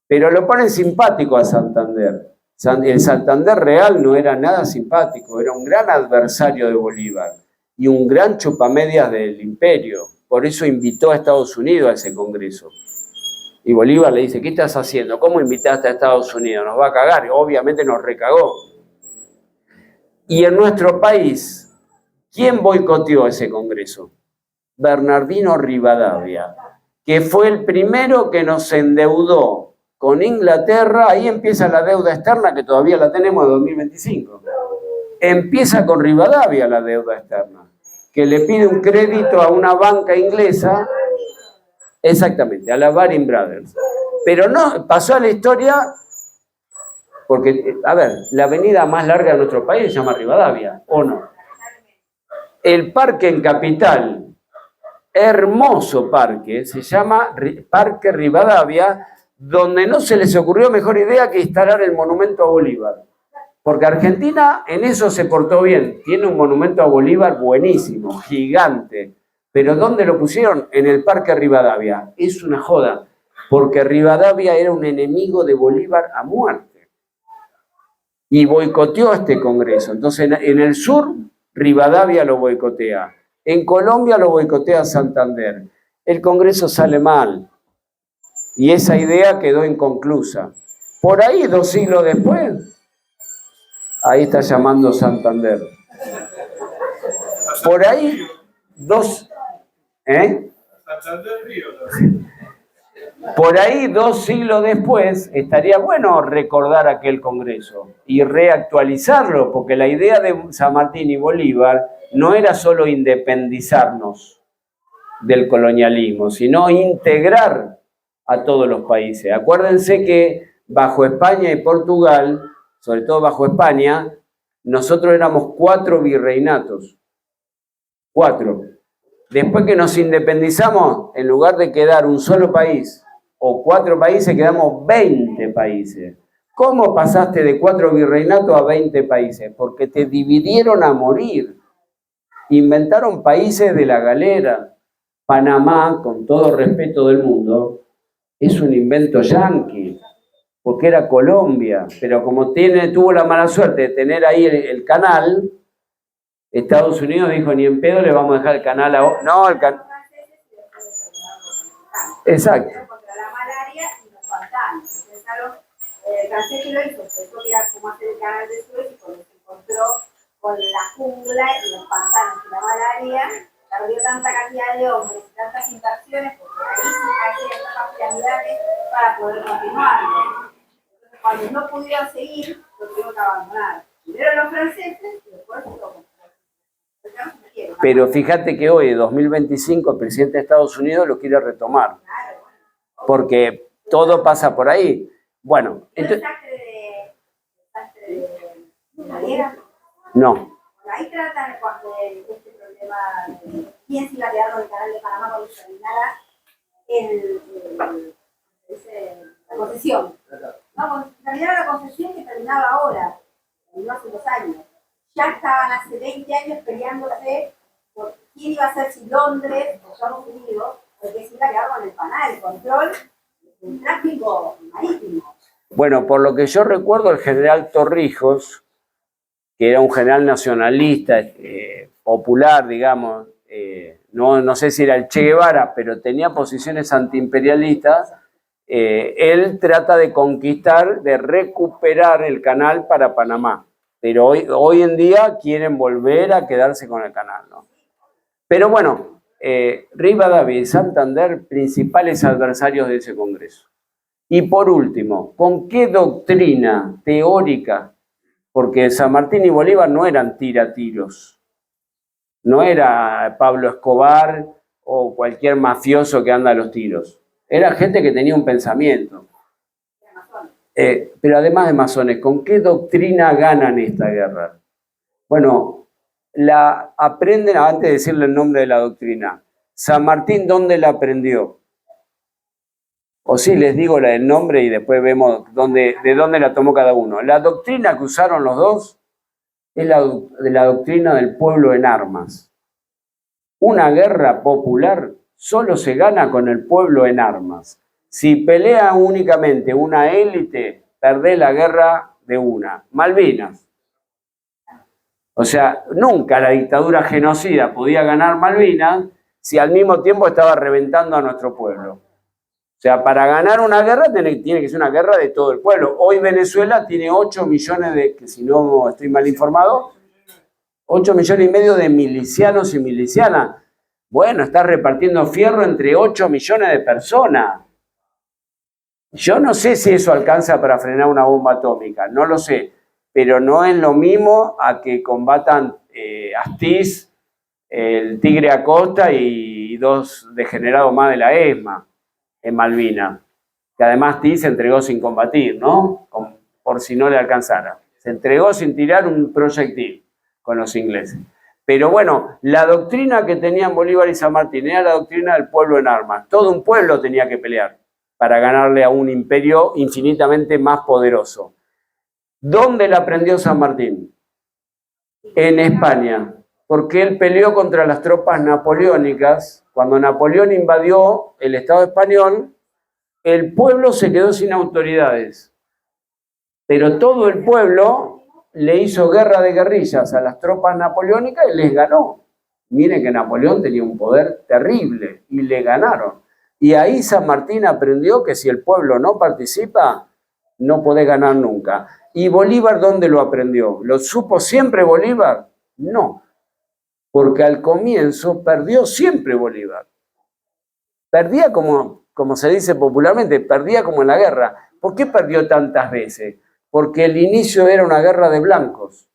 Pero lo ponen simpático a Santander. El Santander real no era nada simpático, era un gran adversario de Bolívar y un gran chupamedias del imperio. Por eso invitó a Estados Unidos a ese congreso. Y Bolívar le dice, ¿qué estás haciendo? ¿Cómo invitaste a Estados Unidos? Nos va a cagar. Y obviamente nos recagó. Y en nuestro país, ¿quién boicoteó ese congreso? Bernardino Rivadavia, que fue el primero que nos endeudó con Inglaterra. Ahí empieza la deuda externa, que todavía la tenemos de 2025. Empieza con Rivadavia la deuda externa, que le pide un crédito a una banca inglesa, exactamente, a la Baring Brothers. Pero no, pasó a la historia porque, a ver, la avenida más larga de nuestro país se llama Rivadavia, ¿o no? El parque en Capital, hermoso parque, se llama Parque Rivadavia, donde no se les ocurrió mejor idea que instalar el monumento a Bolívar. Porque Argentina en eso se portó bien. Tiene un monumento a Bolívar buenísimo, gigante. Pero ¿dónde lo pusieron? En el Parque Rivadavia. Es una joda, porque Rivadavia era un enemigo de Bolívar a muerte. Y boicoteó este congreso. Entonces, en el sur, Rivadavia lo boicotea. En Colombia lo boicotea Santander. El congreso sale mal. Y esa idea quedó inconclusa. Por ahí, 2 siglos después, ahí está llamando Santander. Por ahí, por ahí 2 siglos después, estaría bueno recordar aquel congreso y reactualizarlo, porque la idea de San Martín y Bolívar no era solo independizarnos del colonialismo, sino integrar a todos los países. Acuérdense que bajo España y Portugal, sobre todo bajo España, nosotros éramos 4 virreinatos. 4. Después que nos independizamos, en lugar de quedar un solo país o 4 países, quedamos 20 países. ¿Cómo pasaste de 4 virreinatos a 20 países? Porque te dividieron a morir. Inventaron países de la galera. Panamá, con todo respeto del mundo, es un invento yanqui, porque era Colombia, pero como tuvo la mala suerte de tener ahí el canal, Estados Unidos dijo, ni en pedo le vamos a dejar el canal a... No, el canal... Exacto. Contra la malaria y los pantanos. Pensaron, el francés que lo hizo, pensó que era como hacer el canal de Suez y cuando se encontró con la jungla y los pantanos y la malaria, perdió tanta cantidad de hombres y tantas inversiones porque ahí se hacían estas piramidales para poder continuarlo. Entonces, cuando no pudieron seguir, lo tuvieron que abandonar. Primero los franceses y después los Pero fíjate que hoy, en 2025, el presidente de Estados Unidos lo quiere retomar. Porque todo pasa por ahí. Bueno, entonces... No. Ahí tratan de este problema de quién se iba a quedar con el canal de Panamá cuando se terminara la concesión. No, cuando se terminara la concesión, que terminaba ahora, terminó hace 2 años. Ya estaban hace 20 años peleándose por quién iba a ser, si Londres o Estados Unidos, porque se iba a quedar con el canal, el control del tráfico marítimo. Bueno, por lo que yo recuerdo, el general Torrijos, que era un general nacionalista, popular, digamos, no sé si era el Che Guevara, pero tenía posiciones antiimperialistas, él trata de conquistar, de recuperar el canal para Panamá. Pero hoy en día quieren volver a quedarse con el canal, ¿no? Pero bueno, Rivadavia y Santander, principales adversarios de ese congreso. Y por último, ¿con qué doctrina teórica? Porque San Martín y Bolívar no eran tiratiros. No era Pablo Escobar o cualquier mafioso que anda a los tiros. Era gente que tenía un pensamiento. Pero además de masones, ¿con qué doctrina ganan esta guerra? Bueno, la aprenden, antes de decirle el nombre de la doctrina. San Martín, ¿dónde la aprendió? O sí, les digo el nombre y después vemos de dónde la tomó cada uno. La doctrina que usaron los dos es la doctrina del pueblo en armas. Una guerra popular solo se gana con el pueblo en armas. Si pelea únicamente una élite, perdés la guerra de una. Malvinas. O sea, nunca la dictadura genocida podía ganar Malvinas si al mismo tiempo estaba reventando a nuestro pueblo. O sea, para ganar una guerra tiene que ser una guerra de todo el pueblo. Hoy Venezuela tiene 8 millones de, que si no estoy mal informado, 8 millones y medio de milicianos y milicianas. Bueno, está repartiendo fierro entre 8 millones de personas. Yo no sé si eso alcanza para frenar una bomba atómica, no lo sé. Pero no es lo mismo a que combatan Astiz, el Tigre Acosta y 2 degenerados más de la ESMA en Malvinas. Que además Astiz se entregó sin combatir, ¿no? Por si no le alcanzara. Se entregó sin tirar un proyectil con los ingleses. Pero bueno, la doctrina que tenían Bolívar y San Martín era la doctrina del pueblo en armas. Todo un pueblo tenía que pelear para ganarle a un imperio infinitamente más poderoso. ¿Dónde la aprendió San Martín? En España, porque él peleó contra las tropas napoleónicas. Cuando Napoleón invadió el Estado español, el pueblo se quedó sin autoridades. Pero todo el pueblo le hizo guerra de guerrillas a las tropas napoleónicas y les ganó. Miren que Napoleón tenía un poder terrible y le ganaron. Y ahí San Martín aprendió que si el pueblo no participa, no podés ganar nunca. ¿Y Bolívar dónde lo aprendió? ¿Lo supo siempre Bolívar? No. porque al comienzo perdió siempre Bolívar. Perdía como se dice popularmente, perdía como en la guerra. ¿Por qué perdió tantas veces? Porque el inicio era una guerra de blancos.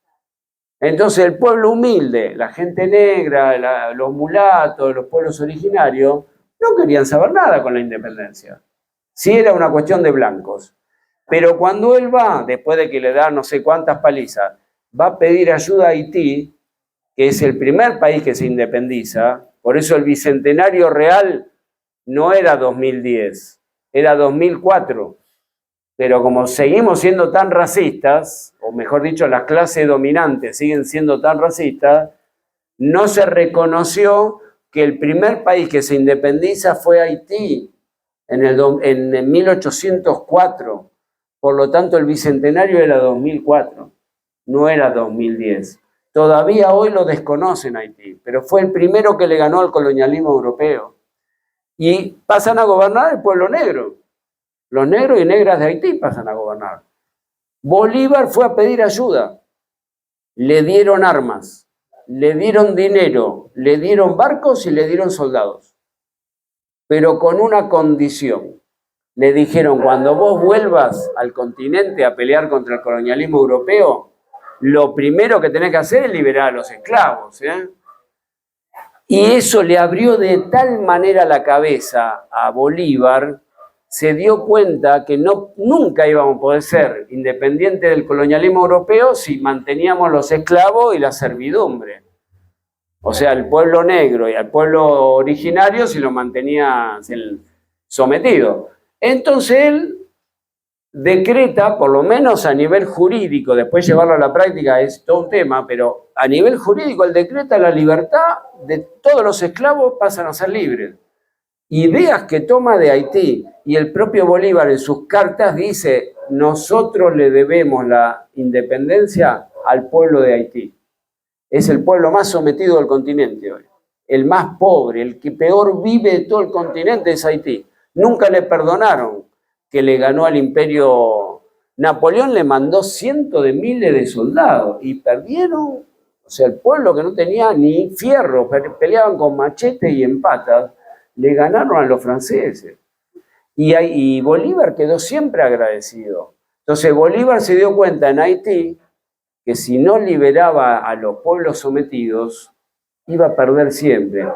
Entonces el pueblo humilde, la gente negra, los mulatos, los pueblos originarios, no querían saber nada con la independencia. Sí era una cuestión de blancos. Pero cuando él va, después de que le da no sé cuántas palizas, va a pedir ayuda a Haití, que es el primer país que se independiza, por eso el bicentenario real no era 2010, era 2004. Pero como seguimos siendo tan racistas, o mejor dicho, las clases dominantes siguen siendo tan racistas, no se reconoció que el primer país que se independiza fue Haití en 1804. Por lo tanto, el bicentenario era 2004, no era 2010. Todavía hoy lo desconocen Haití, pero fue el primero que le ganó al colonialismo europeo. Y pasan a gobernar el pueblo negro. Los negros y negras de Haití pasan a gobernar. Bolívar fue a pedir ayuda. Le dieron armas, le dieron dinero, le dieron barcos y le dieron soldados. Pero con una condición. Le dijeron, cuando vos vuelvas al continente a pelear contra el colonialismo europeo, lo primero que tenés que hacer es liberar a los esclavos. Y eso le abrió de tal manera la cabeza a Bolívar, se dio cuenta que nunca íbamos a poder ser independientes del colonialismo europeo si manteníamos los esclavos y la servidumbre. O sea, el pueblo negro y al pueblo originario si lo mantenía sometido. Entonces él decreta, por lo menos a nivel jurídico, después llevarlo a la práctica es todo un tema, pero a nivel jurídico él decreta la libertad de todos los esclavos, pasan a ser libres. Ideas que toma de Haití, y el propio Bolívar en sus cartas dice, nosotros le debemos la independencia al pueblo de Haití. Es el pueblo más sometido del continente hoy, el más pobre, el que peor vive de todo el continente es Haití. Nunca le perdonaron que le ganó al imperio. Napoleón le mandó cientos de miles de soldados y perdieron, o sea, el pueblo que no tenía ni fierro, peleaban con machete y en patas, le ganaron a los franceses. Y Bolívar quedó siempre agradecido. Entonces Bolívar se dio cuenta en Haití que si no liberaba a los pueblos sometidos, iba a perder siempre.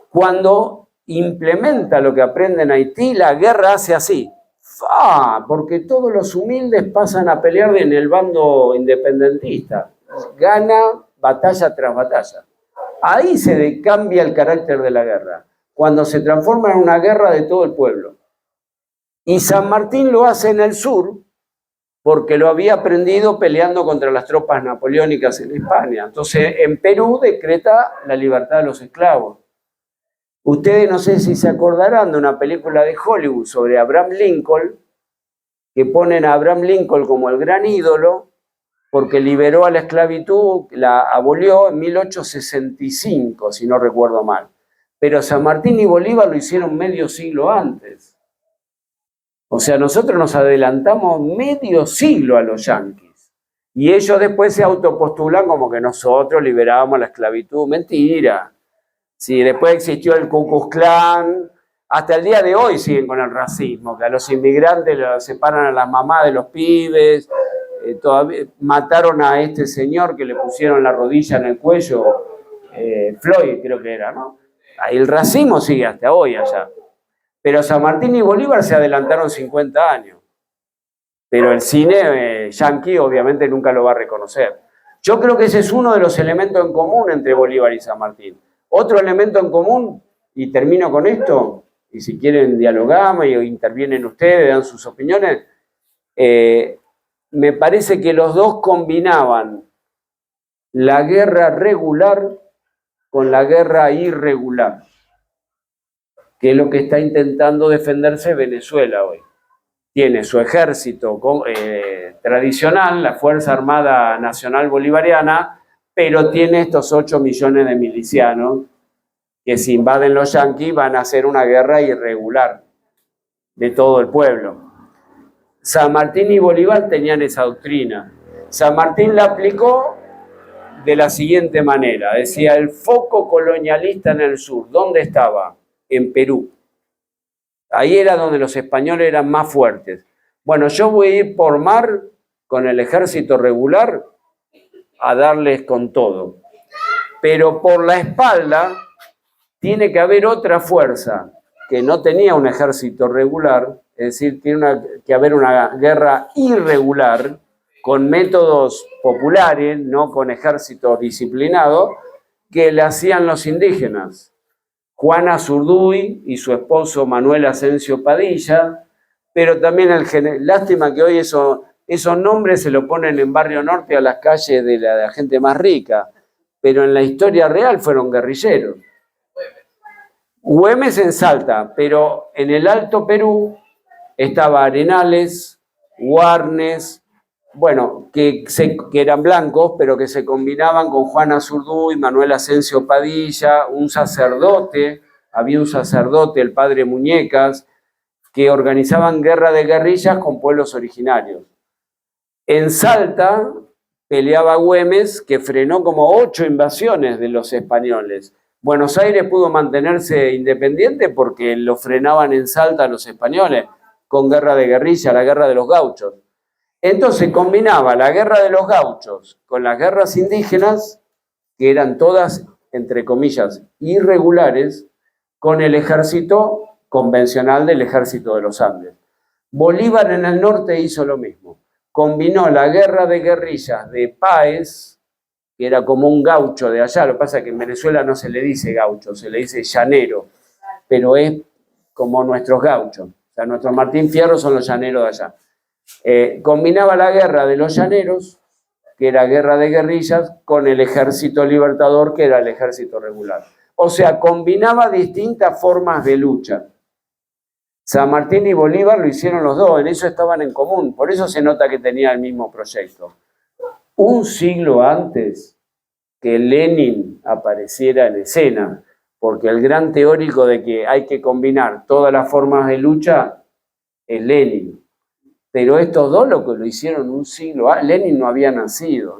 Cuando implementa lo que aprende en Haití, la guerra hace así. Porque todos los humildes pasan a pelear en el bando independentista. Gana batalla tras batalla. Ahí se cambia el carácter de la guerra, cuando se transforma en una guerra de todo el pueblo. Y San Martín lo hace en el sur, porque lo había aprendido peleando contra las tropas napoleónicas en España. Entonces, en Perú decreta la libertad de los esclavos. Ustedes no sé si se acordarán de una película de Hollywood sobre Abraham Lincoln, que ponen a Abraham Lincoln como el gran ídolo, porque liberó a la esclavitud, la abolió en 1865, si no recuerdo mal. Pero San Martín y Bolívar lo hicieron medio siglo antes. O sea, nosotros nos adelantamos medio siglo a los yanquis. Y ellos después se autopostulan como que nosotros liberábamos la esclavitud. Mentira. Sí, después existió el Ku Klux Klan. Hasta el día de hoy siguen con el racismo, que a los inmigrantes los separan a las mamás de los pibes. Todavía mataron a este señor que le pusieron la rodilla en el cuello, Floyd creo que era, ¿no? Ahí el racismo sigue hasta hoy allá. Pero San Martín y Bolívar se adelantaron 50 años. Pero el cine yanqui obviamente nunca lo va a reconocer. Yo creo que ese es uno de los elementos en común entre Bolívar y San Martín. Otro elemento en común, y termino con esto, y si quieren dialogamos y intervienen ustedes, dan sus opiniones, me parece que los dos combinaban la guerra regular con la guerra irregular, que es lo que está intentando defenderse Venezuela hoy. Tiene su ejército tradicional, la Fuerza Armada Nacional Bolivariana, pero tiene estos 8 millones de milicianos que si invaden los yanquis van a hacer una guerra irregular de todo el pueblo. San Martín y Bolívar tenían esa doctrina. San Martín la aplicó de la siguiente manera. Decía, el foco colonialista en el sur, ¿dónde estaba? En Perú. Ahí era donde los españoles eran más fuertes. Bueno, yo voy a ir por mar con el ejército regular a darles con todo. Pero por la espalda tiene que haber otra fuerza que no tenía un ejército regular, es decir, tiene que haber una guerra irregular con métodos populares, no con ejércitos disciplinados, que le hacían los indígenas. Juana Zurduy y su esposo Manuel Asensio Padilla, pero también lástima que hoy esos nombres se lo ponen en Barrio Norte a las calles de la gente más rica, pero en la historia real fueron guerrilleros. Güemes en Salta, pero en el Alto Perú estaba Arenales, Warnes, bueno, que eran blancos, pero que se combinaban con Juana Zurduy, Manuel Asensio Padilla, un sacerdote, había un sacerdote, el padre Muñecas, que organizaban guerra de guerrillas con pueblos originarios. En Salta peleaba Güemes, que frenó como 8 invasiones de los españoles. Buenos Aires pudo mantenerse independiente porque lo frenaban en Salta los españoles, con guerra de guerrilla, la guerra de los gauchos. Entonces combinaba la guerra de los gauchos con las guerras indígenas, que eran todas, entre comillas, irregulares, con el ejército convencional del ejército de los Andes. Bolívar en el norte hizo lo mismo. Combinó la guerra de guerrillas de Páez, que era como un gaucho de allá, lo que pasa es que en Venezuela no se le dice gaucho, se le dice llanero, pero es como nuestros gauchos. O sea, nuestros Martín Fierro son los llaneros de allá. Combinaba la guerra de los llaneros, que era guerra de guerrillas, con el ejército libertador, que era el ejército regular. O sea, combinaba distintas formas de lucha. San Martín y Bolívar lo hicieron los dos, en eso estaban en común, por eso se nota que tenían el mismo proyecto. Un siglo antes que Lenin apareciera en escena, porque el gran teórico de que hay que combinar todas las formas de lucha es Lenin. Pero estos dos lo hicieron un siglo antes. Lenin no había nacido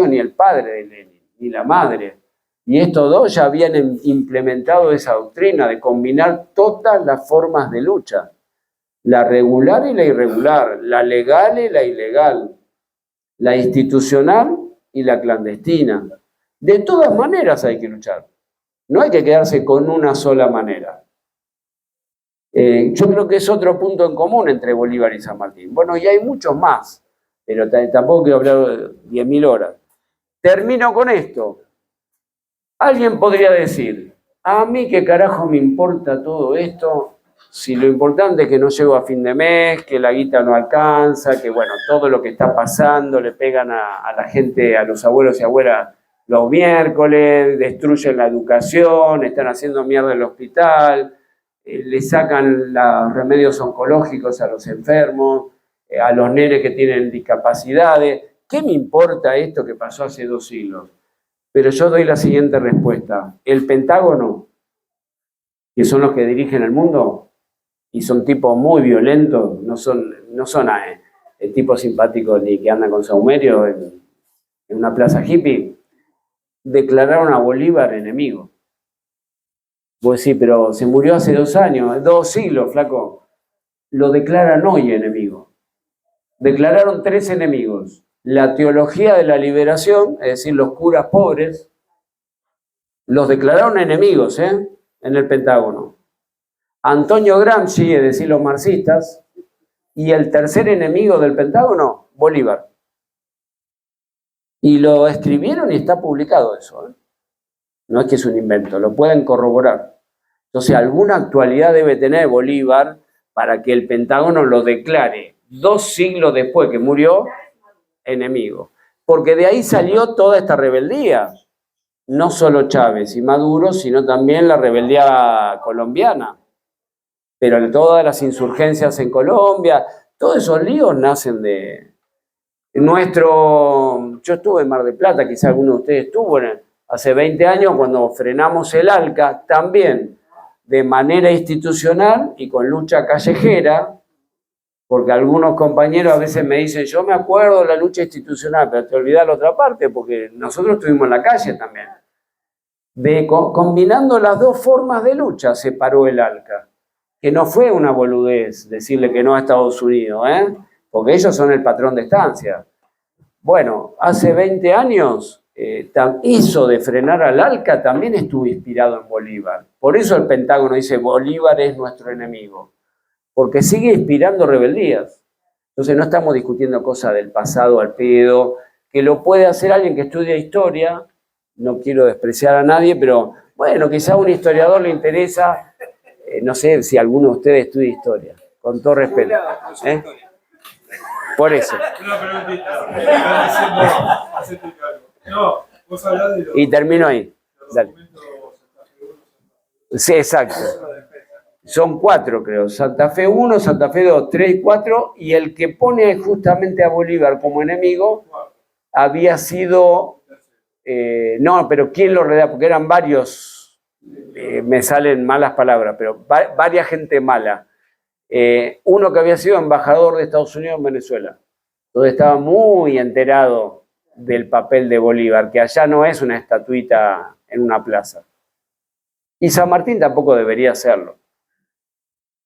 ni el padre de Lenin, ni la madre. Y estos dos ya habían implementado esa doctrina de combinar todas las formas de lucha. La regular y la irregular, la legal y la ilegal, la institucional y la clandestina. De todas maneras hay que luchar. No hay que quedarse con una sola manera. Yo creo que es otro punto en común entre Bolívar y San Martín. Bueno, y hay muchos más, pero tampoco quiero hablar 10.000 horas. Termino con esto. Alguien podría decir, a mí qué carajo me importa todo esto, si lo importante es que no llego a fin de mes, que la guita no alcanza, que bueno, todo lo que está pasando, le pegan a la gente, a los abuelos y abuelas los miércoles, destruyen la educación, están haciendo mierda el hospital, le sacan los remedios oncológicos a los enfermos, a los nenes que tienen discapacidades. ¿Qué me importa esto que pasó hace 2 siglos? Pero yo doy la siguiente respuesta. El Pentágono, que son los que dirigen el mundo, y son tipos muy violentos, no son tipos simpáticos ni que andan con saumerio en una plaza hippie, declararon a Bolívar enemigo. Vos decís, pero se murió hace 2 años, 2 siglos, flaco. Lo declaran hoy enemigo. Declararon 3 enemigos. La teología de la liberación, es decir, los curas pobres, los declararon enemigos, en el Pentágono. Antonio Gramsci, es decir, los marxistas, y el tercer enemigo del Pentágono, Bolívar. Y lo escribieron y está publicado eso, No es que es un invento, lo pueden corroborar. Entonces, alguna actualidad debe tener Bolívar para que el Pentágono lo declare 2 siglos después que murió enemigo. Porque de ahí salió toda esta rebeldía. No solo Chávez y Maduro, sino también la rebeldía colombiana. Pero todas las insurgencias en Colombia, todos esos líos nacen de nuestro... Yo estuve en Mar del Plata, quizá alguno de ustedes estuvo hace 20 años cuando frenamos el ALCA, también de manera institucional y con lucha callejera, Porque algunos compañeros a veces me dicen, yo me acuerdo de la lucha institucional, pero te olvidás la otra parte, porque nosotros estuvimos en la calle también. Combinando las dos formas de lucha se paró el ALCA, que no fue una boludez decirle que no a Estados Unidos, porque ellos son el patrón de estancia. Bueno, hace 20 años, eso de frenar al ALCA también estuvo inspirado en Bolívar. Por eso el Pentágono dice, Bolívar es nuestro enemigo, porque sigue inspirando rebeldías. Entonces no estamos discutiendo cosas del pasado al pedo, que lo puede hacer alguien que estudia historia. No quiero despreciar a nadie, pero bueno, quizá a un historiador le interesa, no sé si alguno de ustedes estudia historia, con todo respeto. Por eso. Una preguntita. No, vos hablás de los... Y termino ahí. Dale. Sí, exacto. Son 4, creo. Santa Fe 1, Santa Fe 2, 3 y 4. Y el que pone justamente a Bolívar como enemigo había sido... no, pero ¿quién lo redactó? Porque eran varios, me salen malas palabras, pero varias gente mala. Uno que había sido embajador de Estados Unidos en Venezuela, donde estaba muy enterado del papel de Bolívar, que allá no es una estatuita en una plaza. Y San Martín tampoco debería serlo.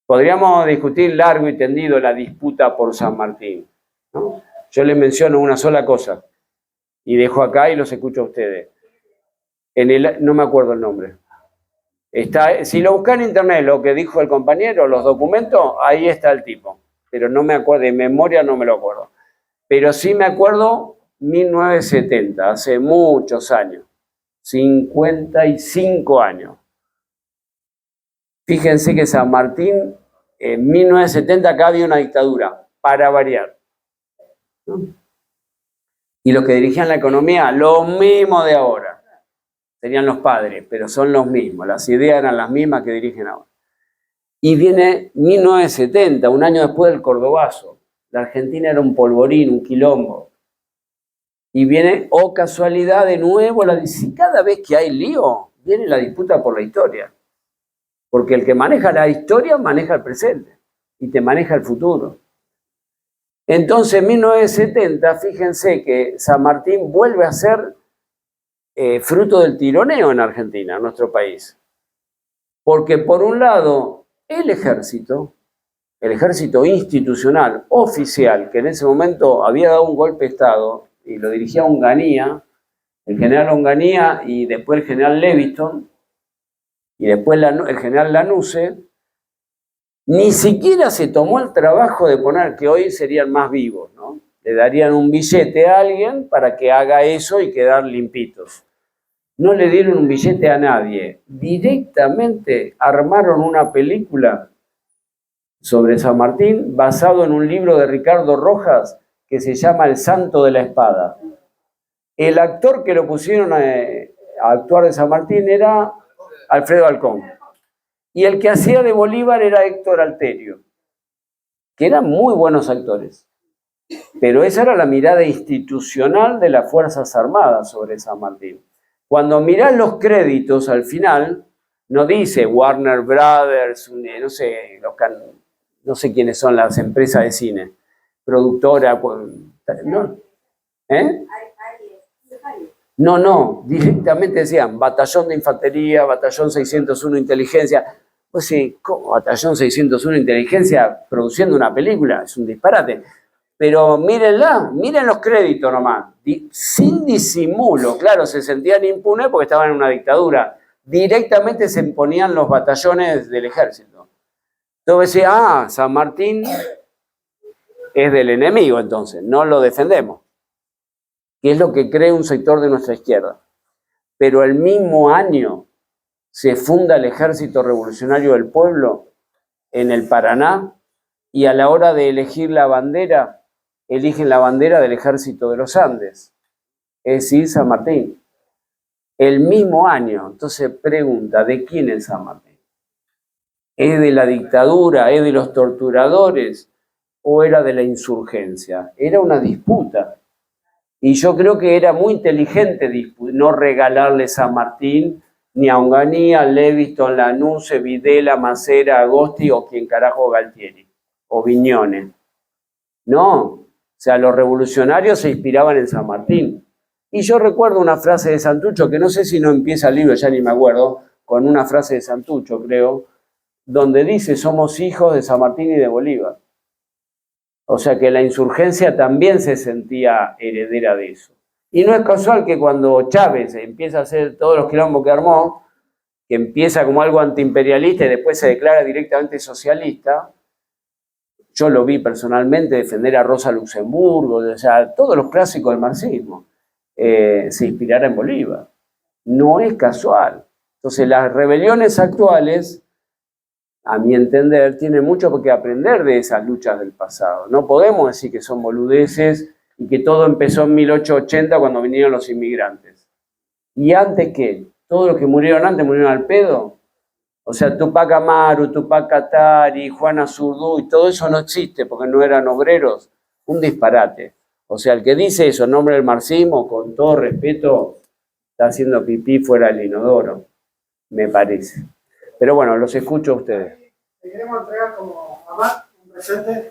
Podríamos discutir largo y tendido la disputa por San Martín, ¿no? Yo les menciono una sola cosa, y dejo acá y los escucho a ustedes. No me acuerdo el nombre. Si lo buscan en internet, lo que dijo el compañero, los documentos, ahí está el tipo. Pero no me acuerdo, de memoria no me lo acuerdo. Pero sí me acuerdo 1970, hace muchos años. 55 años. Fíjense que San Martín, en 1970 acá había una dictadura, para variar, ¿no? Y los que dirigían la economía, lo mismo de ahora. Serían los padres, pero son los mismos. Las ideas eran las mismas que dirigen ahora. Y viene 1970, un año después del Cordobazo. La Argentina era un polvorín, un quilombo. Y viene, oh casualidad, de nuevo, cada vez que hay lío, viene la disputa por la historia. Porque el que maneja la historia maneja el presente y te maneja el futuro. Entonces, en 1970, fíjense que San Martín vuelve a ser fruto del tironeo en Argentina, en nuestro país. Porque por un lado, el ejército institucional, oficial, que en ese momento había dado un golpe de Estado y lo dirigía Onganía, el general Onganía y después el general Leviston, y después el general Lanusse, ni siquiera se tomó el trabajo de poner que hoy serían más vivos, ¿no? Le darían un billete a alguien para que haga eso y quedar limpitos. No le dieron un billete a nadie. Directamente armaron una película sobre San Martín basado en un libro de Ricardo Rojas que se llama El Santo de la Espada. El actor que lo pusieron a actuar de San Martín era Alfredo Alcón. Y el que hacía de Bolívar era Héctor Alterio, que eran muy buenos actores. Pero esa era la mirada institucional de las Fuerzas Armadas sobre San Martín. Cuando mirás los créditos al final, no dice Warner Brothers, no sé quiénes son las empresas de cine, productora, ¿no? No, directamente decían Batallón de Infantería, Batallón 601 Inteligencia. Pues sí, ¿cómo Batallón 601 Inteligencia produciendo una película? Es un disparate. Pero mírenla, miren los créditos nomás, sin disimulo. Claro, se sentían impunes porque estaban en una dictadura. Directamente se imponían los batallones del ejército. Entonces decía, San Martín es del enemigo entonces, no lo defendemos. Que es lo que cree un sector de nuestra izquierda. Pero el mismo año se funda el Ejército Revolucionario del Pueblo en el Paraná y a la hora de elegir la bandera, eligen la bandera del Ejército de los Andes, es decir, San Martín. El mismo año. Entonces pregunta, ¿de quién es San Martín? ¿Es de la dictadura? ¿Es de los torturadores? ¿O era de la insurgencia? Era una disputa. Y yo creo que era muy inteligente no regalarle San Martín ni a Onganía, Leviston, Lanusse, Videla, Macera, Agosti o quien carajo Galtieri, o Viñones. No, o sea, los revolucionarios se inspiraban en San Martín. Y yo recuerdo una frase de Santucho, que no sé si no empieza el libro, ya ni me acuerdo, con una frase de Santucho, creo, donde dice, somos hijos de San Martín y de Bolívar. O sea que la insurgencia también se sentía heredera de eso. Y no es casual que cuando Chávez empieza a hacer todos los quilombos que armó, que empieza como algo antiimperialista y después se declara directamente socialista, yo lo vi personalmente defender a Rosa Luxemburgo, o sea, todos los clásicos del marxismo, se inspirara en Bolívar. No es casual. Entonces las rebeliones actuales, a mi entender, tienen mucho que aprender de esas luchas del pasado. No podemos decir que son boludeces y que todo empezó en 1880 cuando vinieron los inmigrantes. ¿Y antes qué? ¿Todos los que murieron antes murieron al pedo? O sea, Tupac Amaru, Tupac Katari, Juana Zurduy, todo eso no existe porque no eran obreros. Un disparate. O sea, el que dice eso en nombre del marxismo, con todo respeto, está haciendo pipí fuera del inodoro, me parece. Pero bueno, los escucho a ustedes. Te queremos entregar como mamá un presente